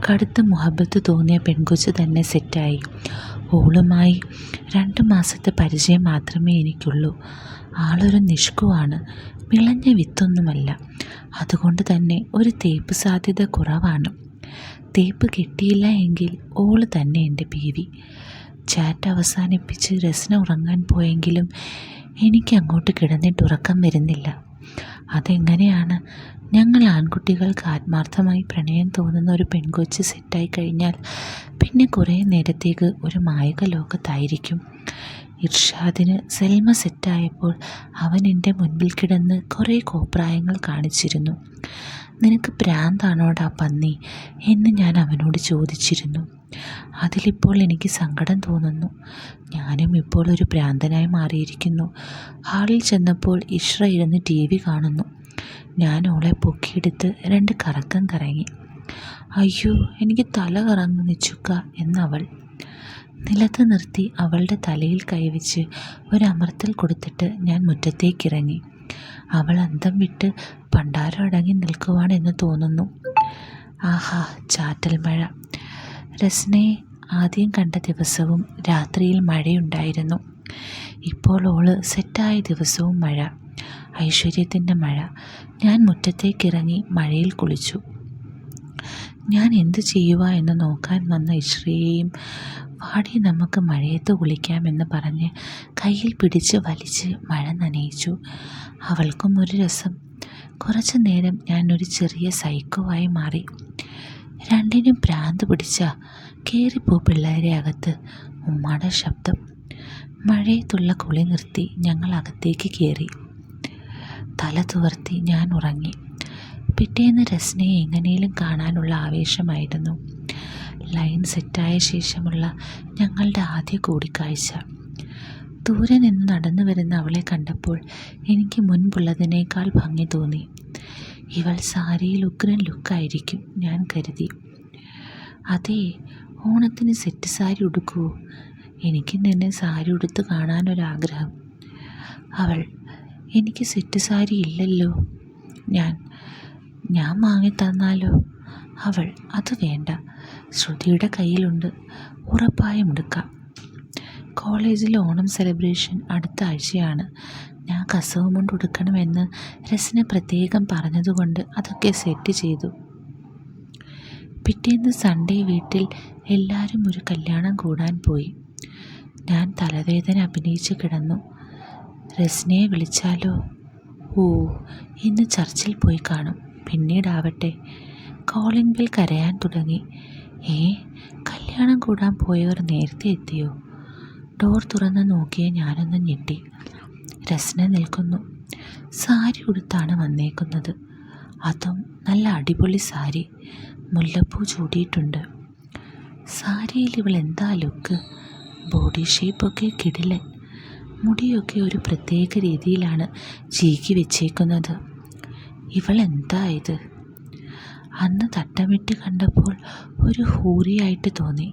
കടുത്ത മുഹബത്ത് തോന്നിയ പെൺകൊച്ച് തന്നെ സെറ്റായി. ഓളുമായി 2 മാസത്തെ പരിചയം മാത്രമേ എനിക്കുള്ളൂ. ആളൊരു നിഷ്കുവാണ്, വിളഞ്ഞ വിത്തൊന്നുമല്ല. അതുകൊണ്ട് തന്നെ ഒരു തേപ്പ് സാധ്യത കുറവാണ്. തേപ്പ് കിട്ടിയില്ല എങ്കിൽ ഓള് തന്നെ എൻ്റെ ബീവി. ചാറ്റ് അവസാനിപ്പിച്ച് രസ്ന ഉറങ്ങാൻ പോയെങ്കിലും എനിക്ക് അങ്ങോട്ട് കിടന്നിട്ട് ഉറക്കം വരുന്നില്ല. അതെങ്ങനെയാണ്? ഞങ്ങൾ ആൺകുട്ടികൾക്ക് ആത്മാർത്ഥമായി പ്രണയം തോന്നുന്ന ഒരു പെൺകൊച്ച് സെറ്റായി കഴിഞ്ഞാൽ പിന്നെ കുറേ നേരത്തേക്ക് ഒരു മായിക ലോകത്തായിരിക്കും. ഇർഷാദിന് സെൽമ സെറ്റായപ്പോൾ അവൻ എൻ്റെ മുൻപിൽ കിടന്ന് കുറേ കോപ്രായങ്ങൾ കാണിച്ചിരുന്നു. നിനക്ക് ഭ്രാന്താണോടാ പന്നി എന്ന് ഞാൻ അവനോട് ചോദിച്ചിരുന്നു. അതിലിപ്പോൾ എനിക്ക് സങ്കടം തോന്നുന്നു. ഞാനും ഇപ്പോൾ ഒരു ഭ്രാന്തനായി മാറിയിരിക്കുന്നു. ഹാളിൽ ചെന്നപ്പോൾ ഇഷ്റ ഇരുന്ന് TV കാണുന്നു. ഞാൻ ഓളെ പൊക്കിയെടുത്ത് 2 കറക്കം കറങ്ങി. അയ്യോ, എനിക്ക് തല കറങ്ങുന്നു ചുക്ക എന്നവൾ. നിലത്ത് നിർത്തി അവളുടെ തലയിൽ കൈവച്ച് ഒരമർത്തൽ കൊടുത്തിട്ട് ഞാൻ മുറ്റത്തേക്കിറങ്ങി. അവൾ അന്തം വിട്ട് പണ്ടാരം അടങ്ങി നിൽക്കുവാണെന്ന് തോന്നുന്നു. ആഹാ, ചാറ്റൽ മഴ. രസ്നയെ ആദ്യം കണ്ട ദിവസവും രാത്രിയിൽ മഴയുണ്ടായിരുന്നു. ഇപ്പോൾ ഓള് സെറ്റായ ദിവസവും മഴ, ഐശ്വര്യത്തിൻ്റെ മഴ. ഞാൻ മുറ്റത്തേക്കിറങ്ങി മഴയിൽ കുളിച്ചു. ഞാൻ എന്തു ചെയ്യുക എന്ന് നോക്കാൻ വന്ന ഇഷ്രയെയും വാടി നമുക്ക് മഴയത്ത് കുളിക്കാമെന്ന് പറഞ്ഞ് കയ്യിൽ പിടിച്ച് വലിച്ച് മഴ നനയിച്ചു. അവൾക്കും ഒരു രസം. കുറച്ചു നേരം ഞാൻ ഒരു ചെറിയ സൈക്കോവായി മാറി. രണ്ടിനും ഭ്രാന്ത് പിടിച്ച കയറിപ്പോ പിള്ളേരെ അകത്ത്. ഉമ്മാടെ ശബ്ദം. മഴയത്തുള്ള കുളി നിർത്തി ഞങ്ങൾ അകത്തേക്ക് കയറി. തല തുവർത്തി ഞാൻ ഉറങ്ങി. പിറ്റേന്ന് രസ്നയെ എങ്ങനെയും കാണാനുള്ള ആവേശമായിരുന്നു. ലൈൻ സെറ്റായ ശേഷമുള്ള ഞങ്ങളുടെ ആദ്യ കൂടിക്കാഴ്ച. ദൂരെ നിന്ന് നടന്നു വരുന്ന അവളെ കണ്ടപ്പോൾ എനിക്ക് മുൻപുള്ളതിനേക്കാൾ ഭംഗി തോന്നി. ഇവൾ സാരിയിൽ ഉഗ്രൻ ലുക്കായിരിക്കും ഞാൻ കരുതി. അതേ, ഓണത്തിന് സെറ്റ് സാരി ഉടുക്കുമോ? എനിക്കും തന്നെ സാരി ഉടുത്ത് കാണാനൊരാഗ്രഹം. അവൾ: എനിക്ക് സെറ്റ് സാരി ഇല്ലല്ലോ. ഞാൻ വാങ്ങിത്തന്നാലോ? അവൾ: അത് വേണ്ട, ശ്രുതിയുടെ കയ്യിലുണ്ട്, ഉറപ്പായും എടുക്കാം. കോളേജിലെ ഓണം സെലിബ്രേഷൻ അടുത്ത ആഴ്ചയാണ്. ഞാൻ കസവ് മുണ്ട് ഉടുക്കണമെന്ന് രസ്ന പ്രത്യേകം പറഞ്ഞതുകൊണ്ട് അതൊക്കെ സെറ്റ് ചെയ്തു. പിറ്റേന്ന് സൺഡേ വീട്ടിൽ എല്ലാവരും ഒരു കല്യാണം കൂടാൻ പോയി. ഞാൻ തലവേദന അഭിനയിച്ച് കിടന്നു. റസ്നയെ വിളിച്ചാലോ? ഓ, ഇന്ന് ചർച്ചിൽ പോയി കാണും. പിന്നീടാവട്ടെ. കോളിംഗ് ബെൽ കരയാൻ തുടങ്ങി. കല്യാണം കൂടാൻ പോയവർ നേരത്തെ എത്തിയോ? ഡോർ തുറന്ന് നോക്കിയ ഞാനൊന്ന് ഞെട്ടി. റസ്ന നിൽക്കുന്നു. സാരി ഉടുത്താണ് വന്നേക്കുന്നത്. അതും നല്ല അടിപൊളി സാരി. മുല്ലപ്പൂ ചൂടിയിട്ടുണ്ട്. സാരിയിൽ ഇവൾ എന്താ ലുക്ക്! ബോഡി ഷേപ്പൊക്കെ കിടിലൻ. മുടിയൊക്കെ ഒരു പ്രത്യേക രീതിയിലാണ് ചീകി വെച്ചേക്കുന്നത്. ഇവൾ എന്താ ഇത്? അന്ന് തട്ടമിട്ട് കണ്ടപ്പോൾ ഒരു ഹൂറിയായിട്ട് തോന്നി.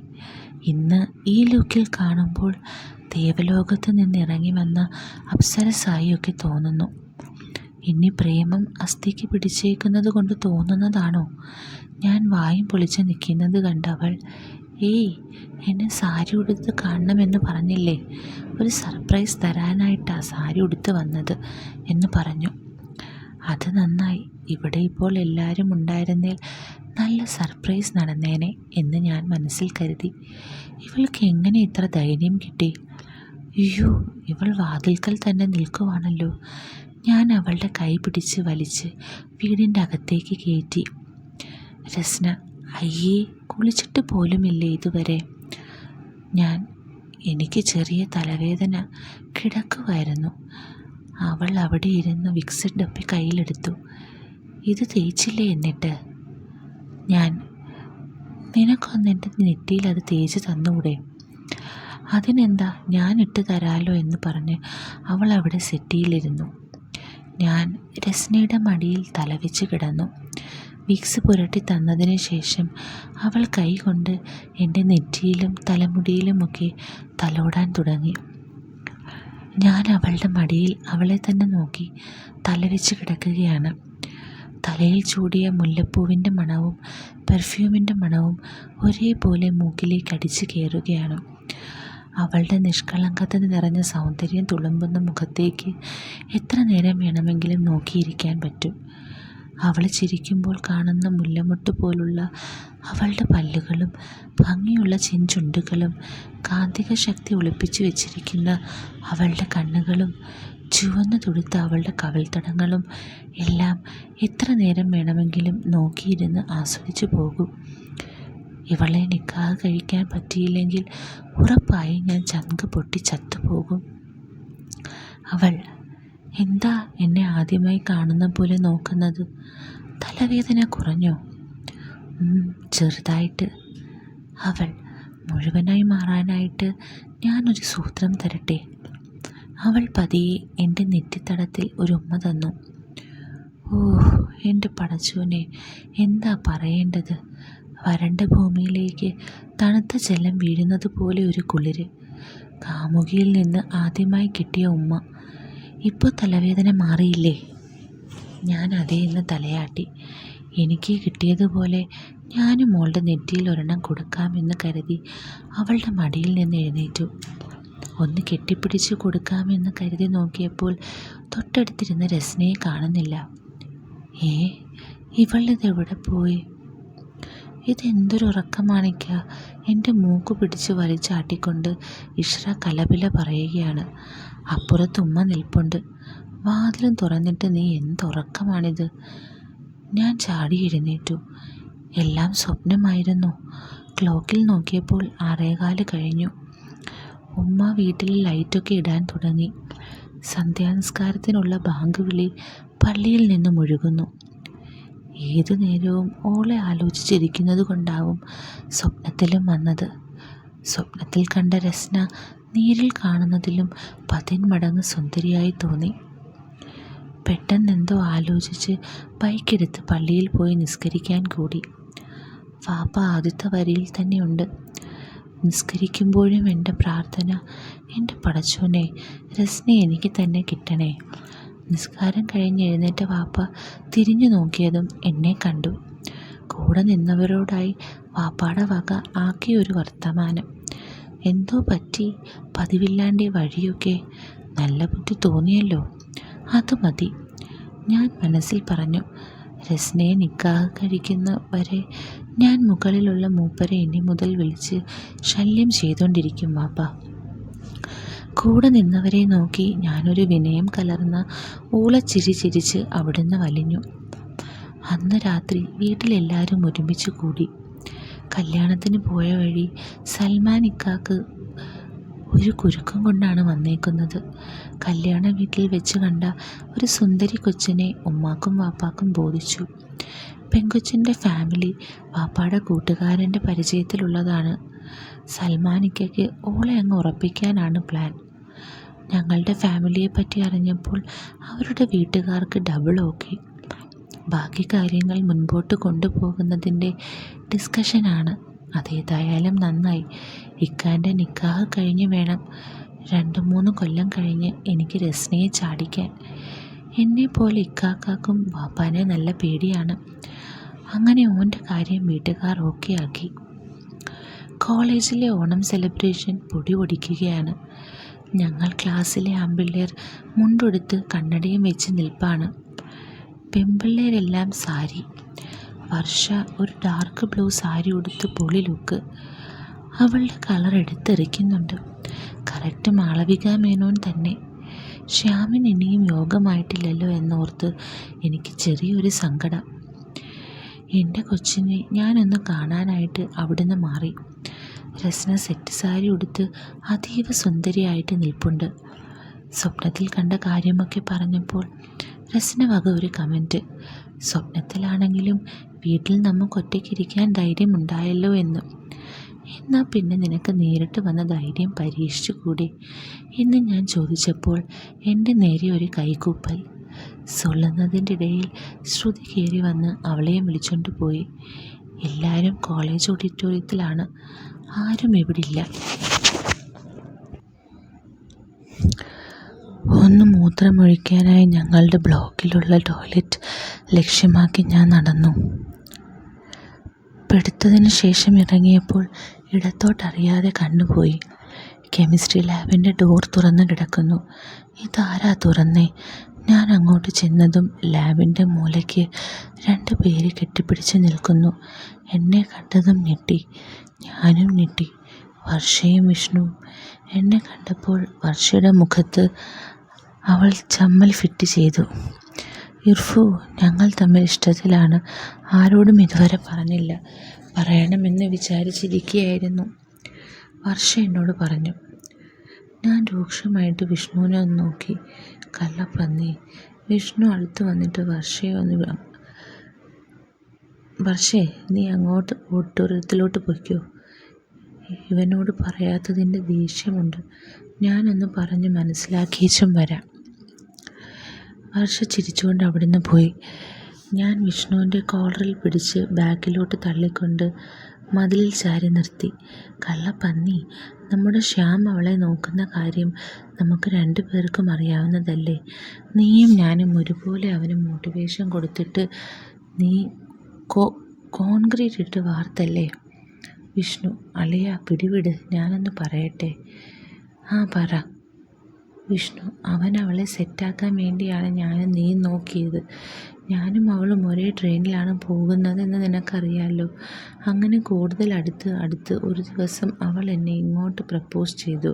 ഇന്ന് ഈ ലുക്കിൽ കാണുമ്പോൾ ദേവലോകത്ത് നിന്നിറങ്ങി വന്ന അപ്സരസായിയൊക്കെ തോന്നുന്നു. ഇനി പ്രേമം അസ്ഥിക്ക് പിടിച്ചേക്കുന്നത് കൊണ്ട് തോന്നുന്നതാണോ? ഞാൻ വായും പൊളിച്ച് നിൽക്കുന്നത് കണ്ടവൾ, എന്നെ സാരി ഉടുത്ത് കാണണമെന്ന് പറഞ്ഞില്ലേ? ഒരു സർപ്രൈസ് തരാനായിട്ടാ സാരി ഉടുത്ത് വന്നത് എന്ന് പറഞ്ഞു. അത് നന്നായി. ഇവിടെ ഇപ്പോൾ എല്ലാവരും ഉണ്ടായിരുന്നേൽ നല്ല സർപ്രൈസ് നടന്നേനെ എന്ന് ഞാൻ മനസ്സിൽ കരുതി. ഇവൾക്ക് എങ്ങനെ ഇത്ര ധൈര്യം കിട്ടി? അയ്യോ, ഇവൾ വാതിൽക്കൽ തന്നെ നിൽക്കുവാണല്ലോ. ഞാൻ അവളുടെ കൈ പിടിച്ച് വലിച്ച് വീടിൻ്റെ അകത്തേക്ക് കയറ്റി. രസ്ന, അയ്യേ, കുളിച്ചിട്ട് പോലുമില്ലേ ഇതുവരെ? എനിക്ക് ചെറിയ തലവേദന, കിടക്കുമായിരുന്നു. അവൾ അവിടെ ഇരുന്ന് വിക്സ് ഡപ്പി കയ്യിലെടുത്തു. ഇത് തേച്ചില്ലേ എന്നിട്ട്? നിനക്കൊന്നെൻ്റെ നെറ്റിയിൽ അത് തേച്ച് തന്നൂടെ? അതിനെന്താ, ഞാൻ ഇട്ട് തരാലോ എന്ന് പറഞ്ഞ് അവൾ അവിടെ സെറ്റിയിലിരുന്നു. ഞാൻ രസ്നയുടെ മടിയിൽ തലവെച്ച് കിടന്നു. വിക്സ് പുരട്ടി തന്നതിന് ശേഷം അവൾ കൈ കൊണ്ട് എൻ്റെ നെറ്റിയിലും തലമുടിയിലുമൊക്കെ തലോടാൻ തുടങ്ങി. ഞാൻ അവളുടെ മടിയിൽ അവളെ തന്നെ നോക്കി തലവെച്ച് കിടക്കുകയാണ്. തലയിൽ ചൂടിയ മുല്ലപ്പൂവിൻ്റെ മണവും പെർഫ്യൂമിൻ്റെ മണവും ഒരേപോലെ മൂക്കിലേക്ക് അടിച്ചു കയറുകയാണ്. അവളുടെ നിഷ്കളങ്കത നിറഞ്ഞ സൗന്ദര്യം തുളുമ്പുന്ന മുഖത്തേക്ക് എത്ര നേരം വേണമെങ്കിലും നോക്കിയിരിക്കാൻ പറ്റും. അവൾ ചിരിക്കുമ്പോൾ കാണുന്ന മുല്ലമൊട്ട് പോലുള്ള അവളുടെ പല്ലുകളും ഭംഗിയുള്ള ചെഞ്ചുണ്ടുകളും കാന്തിക ശക്തി ഒളിപ്പിച്ചു വെച്ചിരിക്കുന്ന അവളുടെ കണ്ണുകളും ചുവന്നു തുടുത്ത അവളുടെ കവിൾത്തടങ്ങളും എല്ലാം എത്ര നേരം വേണമെങ്കിലും നോക്കിയിരുന്ന് ആസ്വദിച്ചു പോകും. ഇവളെ നിക്കാഹ് കഴിക്കാൻ പറ്റിയില്ലെങ്കിൽ ഉറപ്പായി ഞാൻ ചങ്ക് പൊട്ടി ചത്തുപോകും. അവൾ എന്താ എന്നെ ആദ്യമായി കാണുന്ന പോലെ നോക്കുന്നത്? തലവേദന കുറഞ്ഞോ? ചെറുതായിട്ട്. അവൾ മുഴുവനായി മാറാനായിട്ട് ഞാനൊരു സൂത്രം തരട്ടെ? അവൾ പതിയെ എൻ്റെ നെറ്റിത്തടത്തിൽ ഒരു ഉമ്മ തന്നു. എൻ്റെ പടച്ചോനെ, എന്താ പറയേണ്ടത്? വരണ്ട ഭൂമിയിലേക്ക് തണുത്ത ജലം വീഴുന്നത് പോലെ ഒരു കുളിര്. കാമുകിയിൽ നിന്ന് ആദ്യമായി കിട്ടിയ ഉമ്മ. ഇപ്പോൾ തലവേദന മാറിയില്ലേ? ഞാൻ അതേന്ന് തലയാട്ടി. എനിക്ക് കിട്ടിയതുപോലെ ഞാനും മോളുടെ നെറ്റിയിൽ ഒരെണ്ണം കൊടുക്കാമെന്ന് കരുതി അവളുടെ മടിയിൽ നിന്ന് എഴുന്നേറ്റു. ഒന്ന് കെട്ടിപ്പിടിച്ച് കൊടുക്കാമെന്ന് കരുതി നോക്കിയപ്പോൾ തൊട്ടടുത്തിരുന്ന രസ്നയെ കാണുന്നില്ല. ഇവളിതെവിടെ പോയി? ഇതെന്തൊരു ഉറക്കമാണിക്ക? എൻ്റെ മൂക്ക് പിടിച്ച് വലിച്ചാട്ടിക്കൊണ്ട് ഇഷ്റ കലപില പറയുകയാണ്. അപ്പുറത്തുമ്മ നിൽപ്പുണ്ട്. വാതിലും തുറന്നിട്ട് നീ എന്തുറക്കമാണിത്? ഞാൻ ചാടി എഴുന്നേറ്റു. എല്ലാം സ്വപ്നമായിരുന്നു. ക്ലോക്കിൽ നോക്കിയപ്പോൾ 6:15 കഴിഞ്ഞു. ഉമ്മ വീട്ടിൽ ലൈറ്റൊക്കെ ഇടാൻ തുടങ്ങി. സന്ധ്യാനമസ്കാരത്തിനുള്ള ബാങ്ക് വിളി പള്ളിയിൽ നിന്ന് മുഴുകുന്നു. ഏതു നേരവും ഓളെ ആലോചിച്ചിരിക്കുന്നത് കൊണ്ടാവും സ്വപ്നത്തിലും വന്നത്. സ്വപ്നത്തിൽ കണ്ട രസ്ന നേരിൽ കാണുന്നതിലും 10 മടങ്ങ് സുന്ദരിയായി തോന്നി. പെട്ടെന്നെന്തോ ആലോചിച്ച് ബൈക്കെടുത്ത് പള്ളിയിൽ പോയി നിസ്കരിക്കാൻ കൂടി. വാപ്പ ആദ്യത്തെ വരിയിൽ തന്നെയുണ്ട്. നിസ്കരിക്കുമ്പോഴും എൻ്റെ പ്രാർത്ഥന, എൻ്റെ പടച്ചോനെ, രസ്ന എനിക്ക് തന്നെ കിട്ടണേ. നിസ്കാരം കഴിഞ്ഞ് എഴുന്നേറ്റ വാപ്പ തിരിഞ്ഞു നോക്കിയതും എന്നെ കണ്ടു. കൂടെ നിന്നവരോടായി വാപ്പാടെ വക ആക്കിയൊരു വർത്തമാനം. എന്തോ പറ്റി? പതിവില്ലാണ്ട് വഴിയൊക്കെ. നല്ല ബുദ്ധി തോന്നിയല്ലോ, അത് മതി. ഞാൻ മനസ്സിൽ പറഞ്ഞു. രസ്നയെ നിക്കാഹ് കഴിക്കുന്ന വരെ ഞാൻ മുകളിലുള്ള മൂപ്പരെ ഇനി മുതൽ വിളിച്ച് ശല്യം ചെയ്തുകൊണ്ടിരിക്കും വാപ്പ. കൂടെ നിന്നവരെ നോക്കി ഞാനൊരു വിനയം കലർന്ന ഊളച്ചിരി ചിരിച്ച് അവിടുന്ന് വലിഞ്ഞു. അന്ന് രാത്രി വീട്ടിലെല്ലാവരും ഒരുമിച്ച് കൂടി. കല്യാണത്തിന് പോയ വഴി സൽമാൻ ഇക്കാക്ക് ഒരു കുരുക്കം കൊണ്ടാണ് വന്നേക്കുന്നത്. കല്യാണ വീട്ടിൽ വെച്ച് കണ്ട ഒരു സുന്ദരി കൊച്ചിനെ ഉമ്മാക്കും വാപ്പാക്കും ബോധിച്ചു. പെങ്കൊച്ചിൻ്റെ ഫാമിലി വാപ്പാടെ കൂട്ടുകാരൻ്റെ പരിചയത്തിലുള്ളതാണ്. സൽമാനിക്കയ്ക്ക് ഓളെ അങ്ങ് ഉറപ്പിക്കാനാണ് പ്ലാൻ. ഞങ്ങളുടെ ഫാമിലിയെപ്പറ്റി അറിഞ്ഞപ്പോൾ അവരുടെ വീട്ടുകാർക്ക് ഡബിൾ ഓക്കെ. ബാക്കി കാര്യങ്ങൾ മുൻപോട്ട് കൊണ്ടുപോകുന്നതിൻ്റെ ഡിസ്കഷനാണ്. അതേതായാലും നന്നായി. ഇക്കാൻ്റെ നിക്കാഹ് കഴിഞ്ഞ് വേണം 2-3 കൊല്ലം കഴിഞ്ഞ് എനിക്ക് രസ്നയെ ചാടിക്കാൻ. എന്നെപ്പോലെ ഇക്കാക്കാക്കും വാപ്പാനെ നല്ല പേടിയാണ്. അങ്ങനെ ഓൻ്റെ കാര്യം വീട്ടുകാർ ഓക്കെ ആക്കി. കോളേജിലെ ഓണം സെലിബ്രേഷൻ പൊടി പൊടിക്കുകയാണ്. ഞങ്ങൾ ക്ലാസ്സിലെ ആൺപിള്ളേർ മുണ്ടുടുത്ത് കണ്ണടയും വെച്ച് നിൽപ്പാണ്. പെൺപിള്ളേരെല്ലാം സാരി. വർഷ ഒരു ഡാർക്ക് ബ്ലൂ സാരി ഉടുത്ത് പൊളി ലുക്ക്. അവളുടെ കളർ എടുത്തെറിക്കുന്നുണ്ട്. കറക്റ്റ് മാളവിക മേനോൻ തന്നെ. ശ്യാമിന് ഇനിയും യോഗമായിട്ടില്ലല്ലോ എന്നോർത്ത് എനിക്ക് ചെറിയൊരു സങ്കടം. എൻ്റെ കൊച്ചിനെ ഞാനൊന്ന് കാണാനായിട്ട് അവിടുന്ന് മാറി. രസ്ന സെറ്റ് സാരി ഉടുത്ത് അതീവ സുന്ദരിയായിട്ട് നിൽപ്പുണ്ട്. സ്വപ്നത്തിൽ കണ്ട കാര്യമൊക്കെ പറഞ്ഞപ്പോൾ രസ്ന വക ഒരു കമൻറ്റ്. സ്വപ്നത്തിലാണെങ്കിലും വീട്ടിൽ നമുക്ക് ഒറ്റയ്ക്കിരിക്കാൻ ധൈര്യമുണ്ടായല്ലോ എന്ന്. എന്നാൽ പിന്നെ നിനക്ക് നേരിട്ട് വന്ന ധൈര്യം പരീക്ഷിച്ചു കൂടെ എന്ന് ഞാൻ ചോദിച്ചപ്പോൾ എൻ്റെ നേരെ ഒരു കൈകൂപ്പൽ. സൊള്ളുന്നതിൻ്റെ ഇടയിൽ ശ്രുതി കയറി വന്ന് അവളെയും വിളിച്ചുകൊണ്ട് പോയി. എല്ലാവരും കോളേജ് ഓഡിറ്റോറിയത്തിലാണ്. ആരും ഇവിടില്ല. ഒന്ന് മൂത്രമൊഴിക്കാനായി ഞങ്ങളുടെ ബ്ലോക്കിലുള്ള ടോയ്ലറ്റ് ലക്ഷ്യമാക്കി ഞാൻ നടന്നു. പെടുത്തതിന് ശേഷം ഇറങ്ങിയപ്പോൾ ഇടത്തോട്ടറിയാതെ കണ്ണുപോയി. കെമിസ്ട്രി ലാബിൻ്റെ ഡോർ തുറന്നു കിടക്കുന്നു. ഇതാരാ തുറന്നേ? ഞാൻ അങ്ങോട്ട് ചെന്നതും ലാബിൻ്റെ മൂലയ്ക്ക് 2 പേര് കെട്ടിപ്പിടിച്ച് നിൽക്കുന്നു. എന്നെ കണ്ടതും ഞെട്ടി. ഞാനും ഞെട്ടി. വർഷയും വിഷ്ണുവും. എന്നെ കണ്ടപ്പോൾ വർഷയുടെ മുഖത്ത് അവൾ ചമ്മൽ ഫിറ്റ് ചെയ്തു. ഇർഫു, ഞങ്ങൾ തമ്മിൽ ഇഷ്ടത്തിലാണ്. ആരോടും ഇതുവരെ പറഞ്ഞില്ല. പറയണമെന്ന് വിചാരിച്ചിരിക്കുകയായിരുന്നു, വർഷ എന്നോട് പറഞ്ഞു. ഞാൻ രൂക്ഷമായിട്ട് വിഷ്ണുവിനെ ഒന്ന് നോക്കി. കള്ളപ്പന്നി. വിഷ്ണു അടുത്ത് വന്നിട്ട് വർഷയെ ഒന്ന് വർഷേ, നീ അങ്ങോട്ട് ഓഡിറ്റോറിയത്തിലോട്ട് പൊയ്ക്കോ. ഇവനോട് പറയാത്തതിൻ്റെ ദേഷ്യമുണ്ട്. ഞാനൊന്ന് പറഞ്ഞ് മനസ്സിലാക്കിയേച്ചും വരാം. വർഷ ചിരിച്ചുകൊണ്ട് അവിടുന്ന് പോയി. ഞാൻ വിഷ്ണുവിൻ്റെ കോളറിൽ പിടിച്ച് ബാക്കിലോട്ട് തള്ളിക്കൊണ്ട് മതിലിൽ ചാരി നിർത്തി. കള്ളപ്പന്നി, നമ്മുടെ ശ്യാം അവളെ നോക്കുന്ന കാര്യം നമുക്ക് 2 പേർക്കും അറിയാവുന്നതല്ലേ. നീയും ഞാനും ഒരുപോലെ അവന് മോട്ടിവേഷൻ കൊടുത്തിട്ട് നീ കോൺക്രീറ്റ് ഇട്ട് വാർത്തല്ലേ. വിഷ്ണു, അളിയ പിടിവിട്, ഞാനൊന്ന് പറയട്ടെ. ആ പറ. വിഷ്ണു, അവൻ അവളെ സെറ്റാക്കാൻ വേണ്ടിയാണ് ഞാനും നീയും നോക്കിയത്. ഞാനും അവളും ഒരേ ട്രെയിനിലാണ് പോകുന്നതെന്ന് നിനക്കറിയാമല്ലോ. അങ്ങനെ കൂടുതൽ അടുത്ത് ഒരു ദിവസം അവൾ എന്നെ ഇങ്ങോട്ട് പ്രപ്പോസ് ചെയ്തു.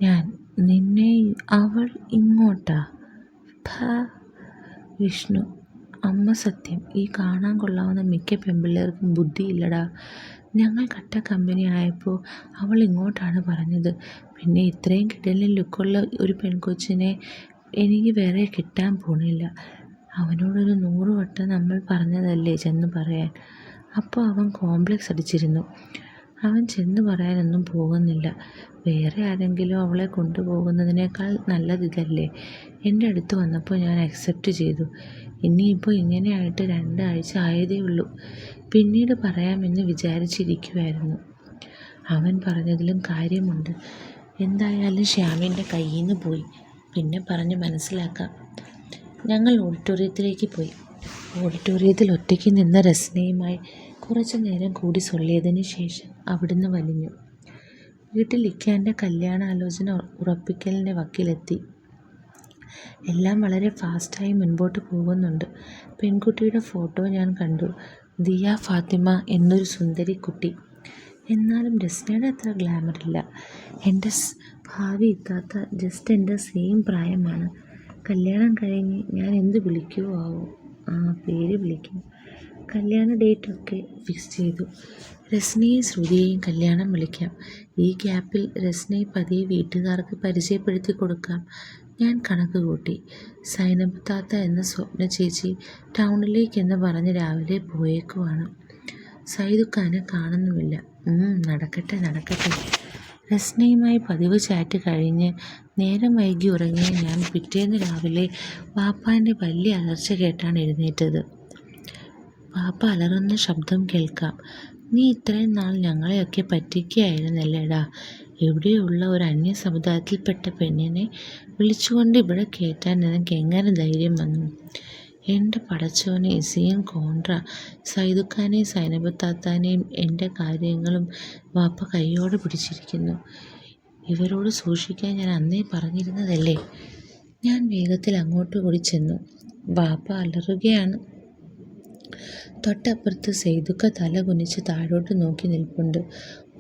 ഞാൻ നിന്നെ. അവൾ ഇങ്ങോട്ടാ? വിഷ്ണു, അമ്മ സത്യം, ഈ കാണാൻ കൊള്ളാവുന്ന മിക്ക പെൺപിള്ളേർക്കും ബുദ്ധിയില്ലടാ. ഞങ്ങൾ കട്ട കമ്പനി ആയപ്പോൾ അവൾ ഇങ്ങോട്ടാണ് പറഞ്ഞത്. പിന്നെ ഇത്രയും കിടലിൽ ലുക്കുള്ള ഒരു പെൺകൊച്ചിനെ എനിക്ക് വേറെ കിട്ടാൻ പോണില്ല. അവനോടൊരു 100 വട്ടം നമ്മൾ പറഞ്ഞതല്ലേ ചെന്ന് പറയാൻ. അപ്പോൾ അവൻ കോംപ്ലക്സ് അടിച്ചിരുന്നു. അവൻ ചെന്ന് പറയാനൊന്നും പോകുന്നില്ല. വേറെ ആരെങ്കിലും അവളെ കൊണ്ടുപോകുന്നതിനേക്കാൾ നല്ലതിതല്ലേ. എൻ്റെ അടുത്ത് വന്നപ്പോൾ ഞാൻ അക്സെപ്റ്റ് ചെയ്തു. ഇനിയിപ്പോൾ ഇങ്ങനെയായിട്ട് 2 ആഴ്ച ആയതേ ഉള്ളൂ. പിന്നീട് പറയാമെന്ന് വിചാരിച്ചിരിക്കുമായിരുന്നു. അവൻ പറഞ്ഞതിലും കാര്യമുണ്ട്. എന്തായാലും ശ്യാമിൻ്റെ കയ്യിൽ നിന്ന് പോയി. പിന്നെ പറഞ്ഞ് മനസ്സിലാക്കാം. ഞങ്ങൾ ഓഡിറ്റോറിയത്തിലേക്ക് പോയി. ഓഡിറ്റോറിയത്തിൽ ഒറ്റയ്ക്ക് നിന്ന രസ്നയുമായി കുറച്ചു നേരം കൂടി സൊല്ലിയതിന് ശേഷം അവിടുന്ന് വലിഞ്ഞു. വീട്ടിൽ ഇക്കാൻ്റെ കല്യാണാലോചന ഉറപ്പിക്കലിൻ്റെ വക്കിലെത്തി. എല്ലാം വളരെ ഫാസ്റ്റായി മുൻപോട്ട് പോകുന്നുണ്ട്. പെൺകുട്ടിയുടെ ഫോട്ടോ ഞാൻ കണ്ടു. ദിയ ഫാത്തിമ എന്നൊരു സുന്ദരി കുട്ടി. എന്നാലും രസ്നയുടെ അത്ര ഗ്ലാമറില്ല. എൻ്റെ ഭാവി ഇത്താത്ത ജസ്റ്റ് എൻ്റെ സെയിം പ്രായമാണ്. കല്യാണം കഴിഞ്ഞ് ഞാൻ എന്ത് വിളിക്കുമോ ആവോ? ആ, പേര് വിളിക്കും. കല്യാണ ഡേറ്റൊക്കെ ഫിക്സ് ചെയ്തു. രസ്നയെയും ശ്രുതിയെയും കല്യാണം വിളിക്കാം. ഈ ഗ്യാപ്പിൽ രസ്നയെ പതിയെ വീട്ടുകാർക്ക് പരിചയപ്പെടുത്തി കൊടുക്കാം. ഞാൻ കണക്ക് കൂട്ടി. സൈനബ് താത്ത എന്ന സ്വപ്ന ചേച്ചി ടൗണിലേക്കെന്ന് പറഞ്ഞ് രാവിലെ പോയേക്കുവാണ്. സൈദുഖാനെ കാണുന്നുമില്ല. നടക്കട്ടെ നടക്കട്ടെ. രസ്നയുമായി പതിവ് ചാറ്റ് കഴിഞ്ഞ് നേരം വൈകി ഉറങ്ങിയ ഞാൻ പിറ്റേന്ന് രാവിലെ വാപ്പാൻ്റെ വലിയ അലർച്ച കേട്ടാണ് എഴുന്നേറ്റത്. വാപ്പ അലറുന്ന ശബ്ദം കേൾക്കാം. നീ ഇത്രയും നാൾ ഞങ്ങളെയൊക്കെ പറ്റിക്കുകയായിരുന്നല്ലേടാ. എവിടെയുള്ള ഒരു അന്യ സമുദായത്തിൽപ്പെട്ട പെണ്ണിനെ വിളിച്ചുകൊണ്ട് ഇവിടെ കയറ്റാൻ നിനക്ക് എങ്ങനെ ധൈര്യം വന്നു? എൻ്റെ പടച്ചോനെ, ഇസിയും കോൺട്ര സൈദുഖാനെയും സൈനബ് താത്താനെയും എൻ്റെ കാര്യങ്ങളും വാപ്പ കൈയോടെ പിടിച്ചിരിക്കുന്നു. ഇവരോട് സൂക്ഷിക്കാൻ ഞാൻ അന്നേ പറഞ്ഞിരുന്നതല്ലേ. ഞാൻ വേഗത്തിൽ അങ്ങോട്ട് കൂടി ചെന്നു. വാപ്പ അലറുകയാണ്. തൊട്ടപ്പുറത്ത് സൈദുക്ക തല കുനിച്ച് താഴോട്ട് നോക്കി നിൽപ്പുണ്ട്.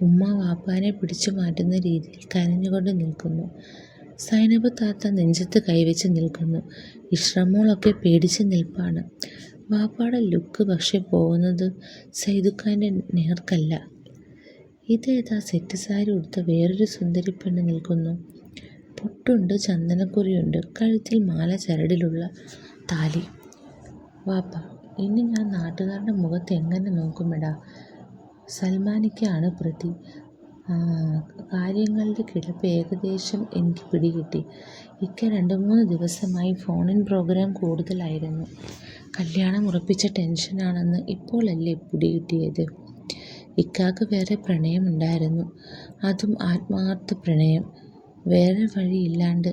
ഉമ്മ വാപ്പാനെ പിടിച്ചു മാറ്റുന്ന രീതിയിൽ കരഞ്ഞുകൊണ്ട് നിൽക്കുന്നു. സൈനബ് താത്ത നെഞ്ചത്ത് കൈവച്ച് നിൽക്കുന്നു. ഇഷ്റമോളൊക്കെ പേടിച്ച് നിൽപ്പാണ്. വാപ്പാടെ ലുക്ക് പക്ഷെ പോകുന്നത് സൈദുഖാൻ്റെ നേർക്കല്ല. ഇതേതാ സെറ്റ് സാരി ഉടുത്ത വേറൊരു സുന്ദരി പെണ്ണ് നിൽക്കുന്നു. പൊട്ടുണ്ട്, ചന്ദനക്കുറിയുണ്ട്, കഴുത്തിൽ മാല, ചരടിലുള്ള താലി. വാപ്പ, ഇനി ഞാൻ നാട്ടുകാരുടെ മുഖത്ത് എങ്ങനെ നോക്കുമെടാ? സൽമാനിക്കാണ് പ്രതി. കാര്യങ്ങളുടെ കിടപ്പ് ഏകദേശം എനിക്ക് പിടികിട്ടി. ഇക്ക 2-3 ദിവസമായി ഫോണിൻ പ്രോഗ്രാം കൂടുതലായിരുന്നു. കല്യാണം ഉറപ്പിച്ച ടെൻഷനാണെന്ന് ഇപ്പോഴല്ലേ പിടികിട്ടിയത്. ഇക്കാക്ക് വേറെ പ്രണയമുണ്ടായിരുന്നു. അതും ആത്മാർത്ഥ പ്രണയം. വേറെ വഴിയില്ലാണ്ട്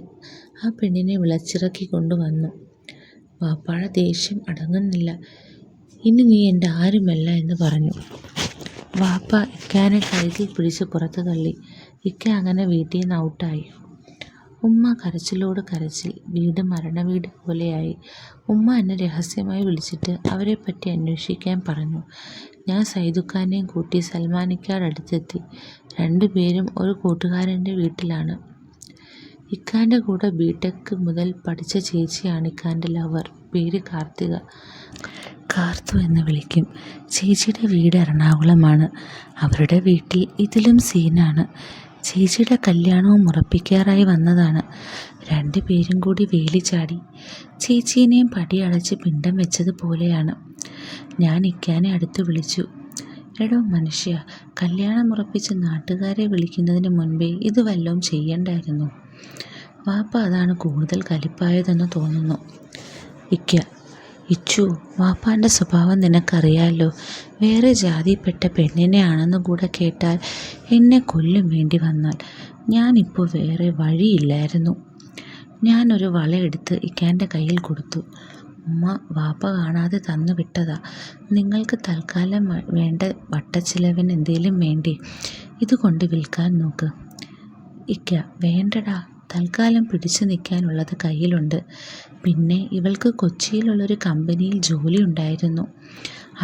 ആ പെണ്ണിനെ വിളിച്ചിറക്കി കൊണ്ടുവന്നു. വാപ്പാടെ ദേഷ്യം അടങ്ങുന്നില്ല. ഇനി നീ എൻ്റെ ആരുമല്ല എന്ന് പറഞ്ഞു. വാപ്പ ഇക്കാനെ കഴുത്തിൽ പിടിച്ച് പുറത്ത് തള്ളി. ഇക്ക അങ്ങനെ വീട്ടിൽ നിന്ന് ഔട്ടായി. ഉമ്മ കരച്ചിലോട് കരച്ചിൽ. വീട് മരണവീട് പോലെയായി. ഉമ്മ എന്നെ രഹസ്യമായി വിളിച്ചിട്ട് അവരെപ്പറ്റി അന്വേഷിക്കാൻ പറഞ്ഞു. ഞാൻ സൈദുഖാനെയും കൂട്ടി സൽമാനിക്കാട് അടുത്തെത്തി. 2 പേരും ഒരു കൂട്ടുകാരൻ്റെ വീട്ടിലാണ്. ഇക്കാൻ്റെ കൂടെ ബിടെക് മുതൽ പഠിച്ച ചേച്ചിയാണ് ഇക്കാൻ്റെ ലവർ. പേര് കാർത്തിക. കാർത്തു എന്ന് വിളിക്കും. ചേച്ചിയുടെ വീട് എറണാകുളമാണ്. അവരുടെ വീട്ടിൽ ഇതിലും സീനാണ്. ചേച്ചിയുടെ കല്യാണവും ഉറപ്പിക്കാറായി വന്നതാണ്. 2 പേരും കൂടി വേലി ചാടി. ചേച്ചീനെയും പടിയടച്ച് പിണ്ടം വെച്ചതുപോലെയാണ്. ഞാൻ ഇക്കാനെ അടുത്ത് വിളിച്ചു. എടോ മനുഷ്യ, കല്യാണം ഉറപ്പിച്ച് നാട്ടുകാരെ വിളിക്കുന്നതിന് മുൻപേ ഇത് വല്ലതും ചെയ്യണ്ടായിരുന്നു. വാപ്പ അതാണ് കൂടുതൽ കലിപ്പായതെന്ന് തോന്നുന്നു. ഇച്ചു, വാപ്പാൻ്റെ സ്വഭാവം നിനക്കറിയാലോ. വേറെ ജാതിയിൽപ്പെട്ട പെണ്ണിനെ ആണെന്ന് കൂടെ കേട്ടാൽ എന്നെ കൊല്ലും വേണ്ടി വന്നാൽ. ഞാനിപ്പോൾ വേറെ വഴിയില്ലായിരുന്നു. ഞാനൊരു വളയെടുത്ത് ഇക്കാൻ്റെ കയ്യിൽ കൊടുത്തു. ഉമ്മ വാപ്പ കാണാതെ തന്നു വിട്ടതാ. നിങ്ങൾക്ക് തൽക്കാലം വേണ്ട വട്ടച്ചിലവിന് എന്തേലും വേണ്ടി ഇത് കൊണ്ട് വിൽക്കാൻ നോക്ക്. ഇക്ക, വേണ്ടടാ, തൽക്കാലം പിടിച്ചു നിൽക്കാനുള്ളത് കയ്യിലുണ്ട്. പിന്നെ ഇവൾക്ക് കൊച്ചിയിലുള്ളൊരു കമ്പനിയിൽ ജോലി ഉണ്ടായിരുന്നു.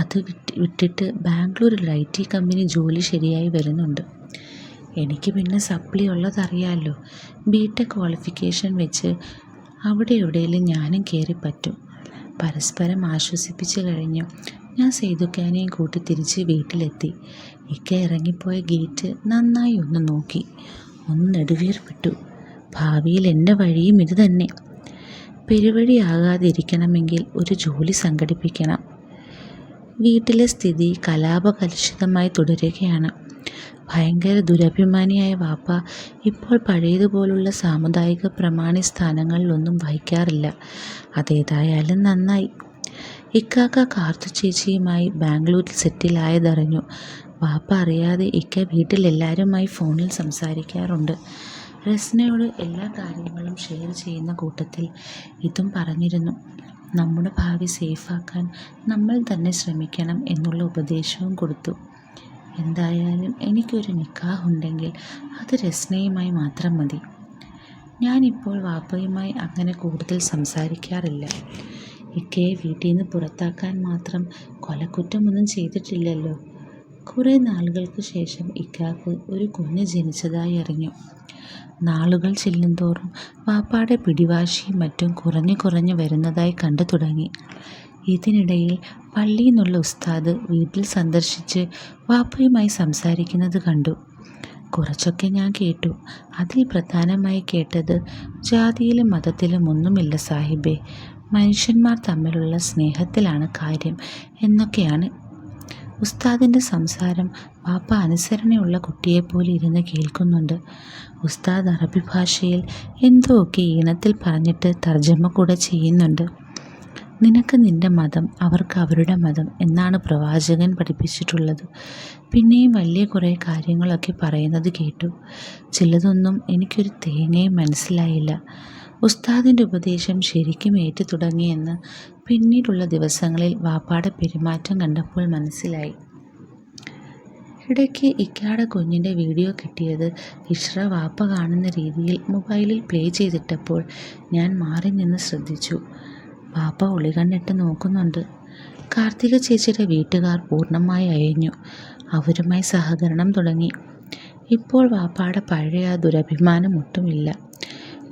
അത് വിട്ടിട്ട് ബാംഗ്ലൂരിൽ IT കമ്പനി ജോലി ശരിയായി വരുന്നുണ്ട്. എനിക്ക് പിന്നെ സപ്ലി ഉള്ളതറിയാമല്ലോ. ബിടെക് ക്വാളിഫിക്കേഷൻ വെച്ച് അവിടെ എവിടെയെങ്കിലും ഞാനും കയറി പറ്റും. പരസ്പരം ആശ്വസിപ്പിച്ച് കഴിഞ്ഞു ഞാൻ സൈദുഖാനെയും കൂട്ടി തിരിച്ച് വീട്ടിലെത്തി. ഇക്ക ഇറങ്ങിപ്പോയ ഗേറ്റ് നന്നായി ഒന്ന് നോക്കി. ഒന്ന് നെടുവീർപ്പിട്ടു. ഭാവിയിൽ എൻ്റെ വഴിയും ഇത് തന്നെ. പെരുവഴിയാകാതിരിക്കണമെങ്കിൽ ഒരു ജോലി സംഘടിപ്പിക്കണം. വീട്ടിലെ സ്ഥിതി കലാപകലുഷിതമായി തുടരുകയാണ്. ഭയങ്കര ദുരഭിമാനിയായ വാപ്പ ഇപ്പോൾ പഴയതുപോലുള്ള സാമുദായിക പ്രമാണി സ്ഥാനങ്ങളിലൊന്നും വഹിക്കാറില്ല. അതേതായാലും നന്നായി. ഇക്കാക്ക കാർത്തു ചേച്ചിയുമായി ബാംഗ്ലൂരിൽ സെറ്റിലായതറിഞ്ഞു. വാപ്പ അറിയാതെ ഇക്ക വീട്ടിലെല്ലാവരുമായി ഫോണിൽ സംസാരിക്കാറുണ്ട്. റസ്നയോട് എല്ലാ കാര്യങ്ങളും ഷെയർ ചെയ്യുന്ന കൂട്ടത്തിൽ ഇതും പറഞ്ഞിരുന്നു. നമ്മുടെ ഭാവി സേഫാക്കാൻ നമ്മൾ തന്നെ ശ്രമിക്കണം എന്നുള്ള ഉപദേശവും കൊടുത്തു. എന്തായാലും എനിക്കൊരു നിക്കാഹ് ഉണ്ടെങ്കിൽ അത് റസ്നയുമായി മാത്രം മതി. ഞാനിപ്പോൾ വാപ്പയുമായി അങ്ങനെ കൂടുതൽ സംസാരിക്കാറില്ല. ഇക്കയെ വീട്ടിൽ നിന്ന് പുറത്താക്കാൻ മാത്രം കൊലക്കുറ്റമൊന്നും ചെയ്തിട്ടില്ലല്ലോ. കുറേ നാളുകൾക്ക് ശേഷം ഇക്കാക്ക് ഒരു കുഞ്ഞ് ജനിച്ചതായി അറിഞ്ഞു. നാളുകൾ ചെല്ലുന്തോറും വാപ്പാടെ പിടിവാശിയും മറ്റും കുറഞ്ഞു വരുന്നതായി കണ്ടു തുടങ്ങി. ഇതിനിടയിൽ പള്ളിയിൽ നിന്നുള്ള ഉസ്താദ് വീട്ടിൽ സന്ദർശിച്ച് വാപ്പയുമായി സംസാരിക്കുന്നത് കണ്ടു. കുറച്ചൊക്കെ ഞാൻ കേട്ടു. അതിൽ പ്രധാനമായി കേട്ടത്, ജാതിയിലും മതത്തിലും ഒന്നുമില്ല സാഹിബേ, മനുഷ്യന്മാർ തമ്മിലുള്ള സ്നേഹത്തിലാണ് കാര്യം എന്നൊക്കെയാണ്. ഉസ്താദിൻ്റെ സംസാരം വാപ്പ അനുസരണയുള്ള കുട്ടിയെപ്പോലെ ഇരുന്ന് കേൾക്കുന്നുണ്ട്. ഉസ്താദ് അറബി ഭാഷയിൽ എന്തോ ഒക്കെ ഈണത്തിൽ പറഞ്ഞിട്ട് തർജ്ജമ കൂടെ ചെയ്യുന്നുണ്ട്. നിനക്ക് നിൻ്റെ മതം, അവർക്ക് അവരുടെ മതം എന്നാണ് പ്രവാചകൻ പഠിപ്പിച്ചിട്ടുള്ളത്. പിന്നെയും വലിയ കുറേ കാര്യങ്ങളൊക്കെ പറയുന്നത് കേട്ടു. ചിലതൊന്നും എനിക്കൊരു തേങ്ങയും മനസ്സിലായില്ല. ഉസ്താദിൻ്റെ ഉപദേശം ശരിക്കും ഏറ്റു തുടങ്ങിയെന്ന് പിന്നീടുള്ള ദിവസങ്ങളിൽ വാപ്പാടെ പെരുമാറ്റം കണ്ടപ്പോൾ മനസ്സിലായി. ഇടയ്ക്ക് ഇക്കാടെ കുഞ്ഞിൻ്റെ വീഡിയോ കിട്ടിയത് ഇഷ്റ വാപ്പ കാണുന്ന രീതിയിൽ മൊബൈലിൽ പ്ലേ ചെയ്തിട്ടപ്പോൾ ഞാൻ മാറി നിന്ന് ശ്രദ്ധിച്ചു. വാപ്പ ഒളികണ്ണിട്ട് നോക്കുന്നുണ്ട്. കാർത്തിക ചേച്ചിയുടെ വീട്ടുകാർ പൂർണ്ണമായി അയഞ്ഞു. അവരുമായി സഹകരണം തുടങ്ങി. ഇപ്പോൾ വാപ്പാടെ പഴയ ആ ദുരഭിമാനം ഒട്ടുമില്ല.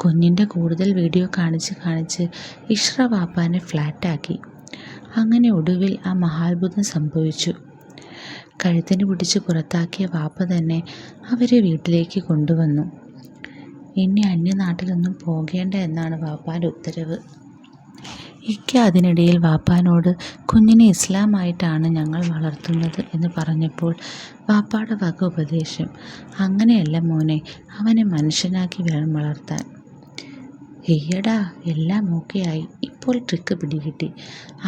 കുഞ്ഞിൻ്റെ കൂടുതൽ വീഡിയോ കാണിച്ച് ഇഷ്റ വാപ്പാനെ ഫ്ലാറ്റാക്കി. അങ്ങനെ ഒടുവിൽ ആ മഹാത്ഭുതം സംഭവിച്ചു. കഴുത്തിന് പിടിച്ച് പുറത്താക്കിയ വാപ്പ തന്നെ അവരെ വീട്ടിലേക്ക് കൊണ്ടുവന്നു. ഇനി അന്യനാട്ടിലൊന്നും പോകേണ്ട എന്നാണ് വാപ്പാൻ്റെ ഉത്തരവ്. ഇക്ക അതിനിടയിൽ വാപ്പാനോട് കുഞ്ഞിനെ ഇസ്ലാമായിട്ടാണ് ഞങ്ങൾ വളർത്തുന്നത് എന്ന് പറഞ്ഞപ്പോൾ വാപ്പാടെ വക ഉപദേശം, അങ്ങനെയല്ല മോനെ, അവനെ മനുഷ്യനാക്കി വേണം വളർത്താൻ. ഹെയ്യടാ, എല്ലാം ഓക്കെയായി. ഇപ്പോൾ ട്രിക്ക് പിടികിട്ടി.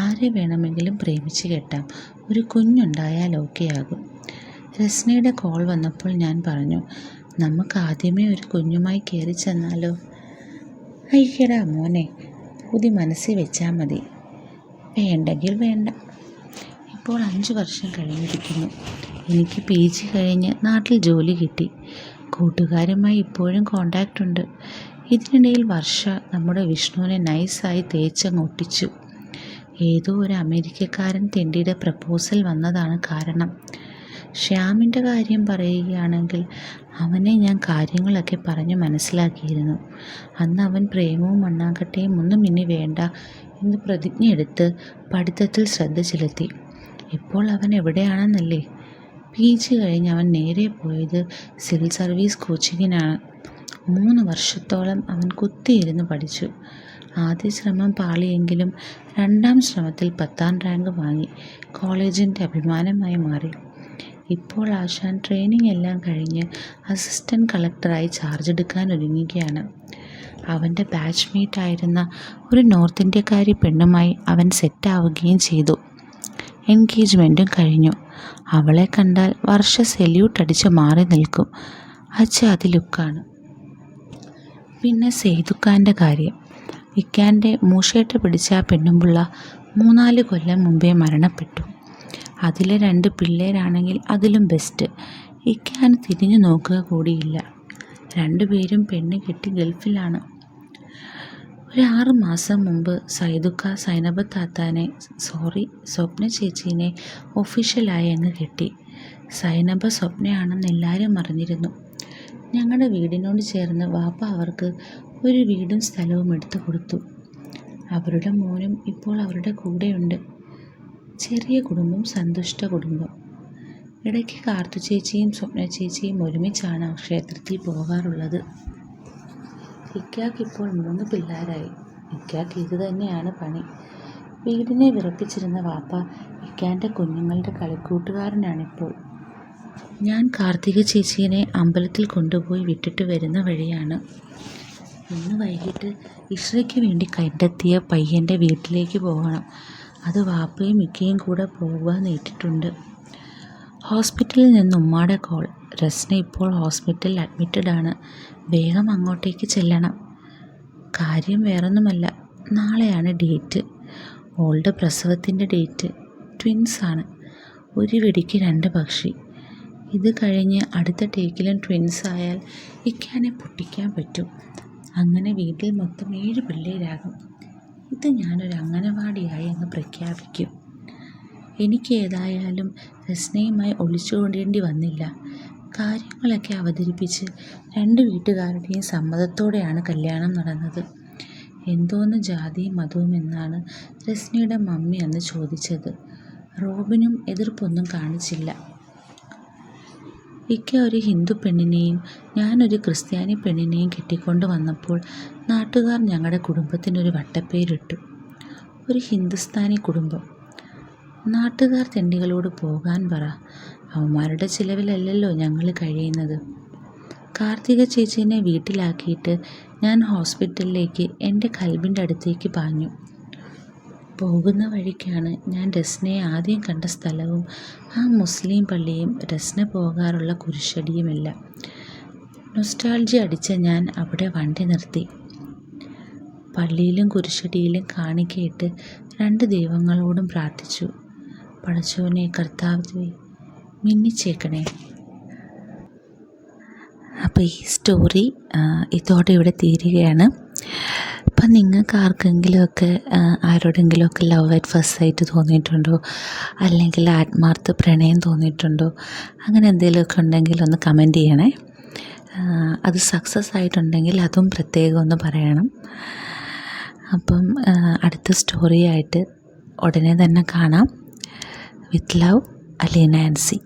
ആരെ വേണമെങ്കിലും പ്രേമിച്ച് കെട്ടാം. ഒരു കുഞ്ഞുണ്ടായാൽ ഓക്കെയാകും. രസ്നയുടെ കോൾ വന്നപ്പോൾ ഞാൻ പറഞ്ഞു, നമുക്ക് ആദ്യമേ ഒരു കുഞ്ഞുമായി കയറി ചെന്നാലോ? അയ്യടാ മോനെ, പുതി മനസ്സിൽ വെച്ചാൽ മതി. വേണ്ടെങ്കിൽ വേണ്ട. ഇപ്പോൾ 5 വർഷം കഴിഞ്ഞിരിക്കുന്നു. എനിക്ക് PG കഴിഞ്ഞ് നാട്ടിൽ ജോലി കിട്ടി. കൂട്ടുകാരുമായി ഇപ്പോഴും കോണ്ടാക്റ്റ് ഉണ്ട്. ഇതിനിടയിൽ വർഷ നമ്മുടെ വിഷ്ണുവിനെ നൈസായി തേച്ചങ്ങ് ഒട്ടിച്ചു. ഏതോ ഒരു അമേരിക്കക്കാരൻ തെണ്ടിയുടെ പ്രപ്പോസൽ വന്നതാണ് കാരണം. ശ്യാമിൻ്റെ കാര്യം പറയുകയാണെങ്കിൽ അവനെ ഞാൻ കാര്യങ്ങളൊക്കെ പറഞ്ഞ് മനസ്സിലാക്കിയിരുന്നു. അന്ന് അവൻ പ്രേമവും മണ്ണാങ്കട്ടയും ഒന്നും ഇനി വേണ്ട എന്ന് പ്രതിജ്ഞയെടുത്ത് പഠിത്തത്തിൽ ശ്രദ്ധ ചെലുത്തി. ഇപ്പോൾ അവൻ എവിടെയാണെന്നല്ലേ? PG കഴിഞ്ഞ് അവൻ നേരെ പോയത് സിവിൽ സർവീസ് കോച്ചിങ്ങിനാണ്. 3 വർഷത്തോളം അവൻ കുത്തിയിരുന്ന് പഠിച്ചു. ആദ്യ ശ്രമം പാളിയെങ്കിലും 2ാം ശ്രമത്തിൽ 10ാം റാങ്ക് വാങ്ങി കോളേജിൻ്റെ അഭിമാനമായി മാറി. ഇപ്പോൾ ആശാൻ ട്രെയിനിങ് എല്ലാം കഴിഞ്ഞ് അസിസ്റ്റൻറ്റ് കളക്ടറായി ചാർജ് എടുക്കാൻ ഒരുങ്ങുകയാണ്. അവൻ്റെ ബാച്ച്മേറ്റ് ആയിരുന്ന ഒരു നോർത്ത് ഇന്ത്യക്കാരി പെണ്ണുമായി അവൻ സെറ്റാവുകയും ചെയ്തു. എൻഗേജ്മെൻറ്റും കഴിഞ്ഞു. അവളെ കണ്ടാൽ വർഷ സെല്യൂട്ട് അടിച്ച് മാറി നിൽക്കും. അജാതി ലുക്കാണ്. പിന്നെ സെയ്തുക്കാൻ്റെ കാര്യം. ഇക്കാൻ്റെ മൂഷേട്ട് പിടിച്ച ആ പെണ്ണുമ്പുള്ള 3-4 കൊല്ലം മുമ്പേ മരണപ്പെട്ടു. അതിലെ 2 പിള്ളേരാണെങ്കിൽ അതിലും ബെസ്റ്റ്. ഇക്കാൻ തിരിഞ്ഞു നോക്കുക കൂടിയില്ല. 2 പേരും പെണ്ണ് കെട്ടി ഗൾഫിലാണ്. ഒരു 6 മാസം മുമ്പ് സൈദുക്ക സൈനബ താത്താനെ സ്വപ്ന ചേച്ചീനെ ഒഫീഷ്യലായി അങ്ങ് കെട്ടി. സൈനബ സ്വപ്നയാണെന്ന് എല്ലാവരും അറിഞ്ഞിരുന്നു. ഞങ്ങളുടെ വീടിനോട് ചേർന്ന് വാപ്പ അവർക്ക് ഒരു വീടും സ്ഥലവും എടുത്തു കൊടുത്തു. അവരുടെ മോനും ഇപ്പോൾ അവരുടെ കൂടെയുണ്ട്. ചെറിയ കുടുംബം, സന്തുഷ്ട കുടുംബം. ഇടയ്ക്ക് കാർത്തു ചേച്ചിയും സ്വപ്ന ചേച്ചിയും ഒരുമിച്ചാണ് ക്ഷേത്രത്തിൽ പോകാറുള്ളത്. ഇക്കാക്ക് ഇപ്പോൾ 3 പിള്ളേരായി. ഇക്കാക്ക് ഇത് തന്നെയാണ് പണി. വീടിനെ വിറപ്പിച്ചിരുന്ന വാപ്പ ഇക്കാൻ്റെ കുഞ്ഞുങ്ങളുടെ കളിക്കൂട്ടുകാരനാണിപ്പോൾ. ഞാൻ കാർത്തിക ചേച്ചീനെ അമ്പലത്തിൽ കൊണ്ടുപോയി വിട്ടിട്ട് വരുന്ന വഴിയാണ്. ഇന്ന് വൈകിട്ട് ഇഷ്റയ്ക്ക് വേണ്ടി കണ്ടെത്തിയ പയ്യൻ്റെ വീട്ടിലേക്ക് പോകണം. അത് വാപ്പയും മിക്കയും കൂടെ പോകാൻ ഏറ്റിട്ടുണ്ട്. ഹോസ്പിറ്റലിൽ നിന്ന് ഉമ്മാടെ കോൾ. രസ്ന ഇപ്പോൾ ഹോസ്പിറ്റലിൽ അഡ്മിറ്റഡാണ്. വേഗം അങ്ങോട്ടേക്ക് ചെല്ലണം. കാര്യം വേറൊന്നുമല്ല, നാളെയാണ് ഡേറ്റ്. ഓളുടെ പ്രസവത്തിൻ്റെ ഡേറ്റ്. ട്വിൻസാണ്. ഒരു വെടിക്ക് 2 പക്ഷി. ഇത് കഴിഞ്ഞ് അടുത്ത ടേക്കിലും ട്വിൻസ് ആയാൽ ഇക്കാനെ പൊട്ടിക്കാൻ പറ്റും. അങ്ങനെ വീട്ടിൽ മൊത്തം 7 പിള്ളേരാകും. ഇത് ഞാനൊരു അംഗനവാടിയായി അങ്ങ് പ്രഖ്യാപിക്കും. എനിക്കേതായാലും റസ്നയുമായി ഒളിച്ചോടേണ്ടി വന്നില്ല. കാര്യങ്ങളൊക്കെ അവതരിപ്പിച്ച് രണ്ട് വീട്ടുകാരുടെയും സമ്മതത്തോടെയാണ് കല്യാണം നടന്നത്. എന്തോന്ന് ജാതിയും മതവും എന്നാണ് റസ്നയുടെ മമ്മി അന്ന് ചോദിച്ചത്. റോബിനും എതിർപ്പൊന്നും കാണിച്ചില്ല. ഇക്ക ഒരു ഹിന്ദു പെണ്ണിനെയും ഞാനൊരു ക്രിസ്ത്യാനി പെണ്ണിനെയും കെട്ടിക്കൊണ്ട് വന്നപ്പോൾ നാട്ടുകാർ ഞങ്ങളുടെ കുടുംബത്തിനൊരു വട്ടപ്പേരിട്ടു, ഒരു ഹിന്ദുസ്ഥാനി കുടുംബം. നാട്ടുകാർ തെണ്ടികളോട് പോകാൻ പറ, അവന്മാരുടെ ചിലവിലല്ലല്ലോ ഞങ്ങൾ കഴിയുന്നത്. കാർത്തിക ചേച്ചീനെ വീട്ടിലാക്കിയിട്ട് ഞാൻ ഹോസ്പിറ്റലിലേക്ക് എൻ്റെ കൽബിൻ്റെ അടുത്തേക്ക് പാഞ്ഞു. പോകുന്ന വഴിക്കാണ് ഞാൻ റസ്നയെ ആദ്യം കണ്ട സ്ഥലവും ആ മുസ്ലിം പള്ളിയും റസ്ന പോകാറുള്ള കുരിശടിയുമെല്ലാം. നൊസ്റ്റാൾജിയ അടിച്ച ഞാൻ അവിടെ വണ്ടി നിർത്തി. പള്ളിയിലും കുരിശടിയിലും കാണിക്കയിട്ട് രണ്ട് ദൈവങ്ങളോടും പ്രാർത്ഥിച്ചു, പടച്ചോനെ കർത്താവേ മിന്നിച്ചേക്കണേ. അപ്പോൾ ഈ സ്റ്റോറി ഇതോടെ ഇവിടെ തീരുകയാണ്. അപ്പം നിങ്ങൾക്ക് ആർക്കെങ്കിലുമൊക്കെ ആരോടെങ്കിലുമൊക്കെ ലവ് അറ്റ് ഫസ്റ്റ് സൈറ്റ് തോന്നിയിട്ടുണ്ടോ, അല്ലെങ്കിൽ ആത്മാർത്ഥ പ്രണയം തോന്നിയിട്ടുണ്ടോ? അങ്ങനെ എന്തെങ്കിലുമൊക്കെ ഉണ്ടെങ്കിൽ ഒന്ന് കമൻറ്റ് ചെയ്യണേ. അത് സക്സസ് ആയിട്ടുണ്ടെങ്കിൽ അതും പ്രത്യേകം ഒന്ന് പറയണം. അപ്പം അടുത്ത സ്റ്റോറിയായിട്ട് ഉടനെ തന്നെ കാണാം. With love, Aleena Ancy.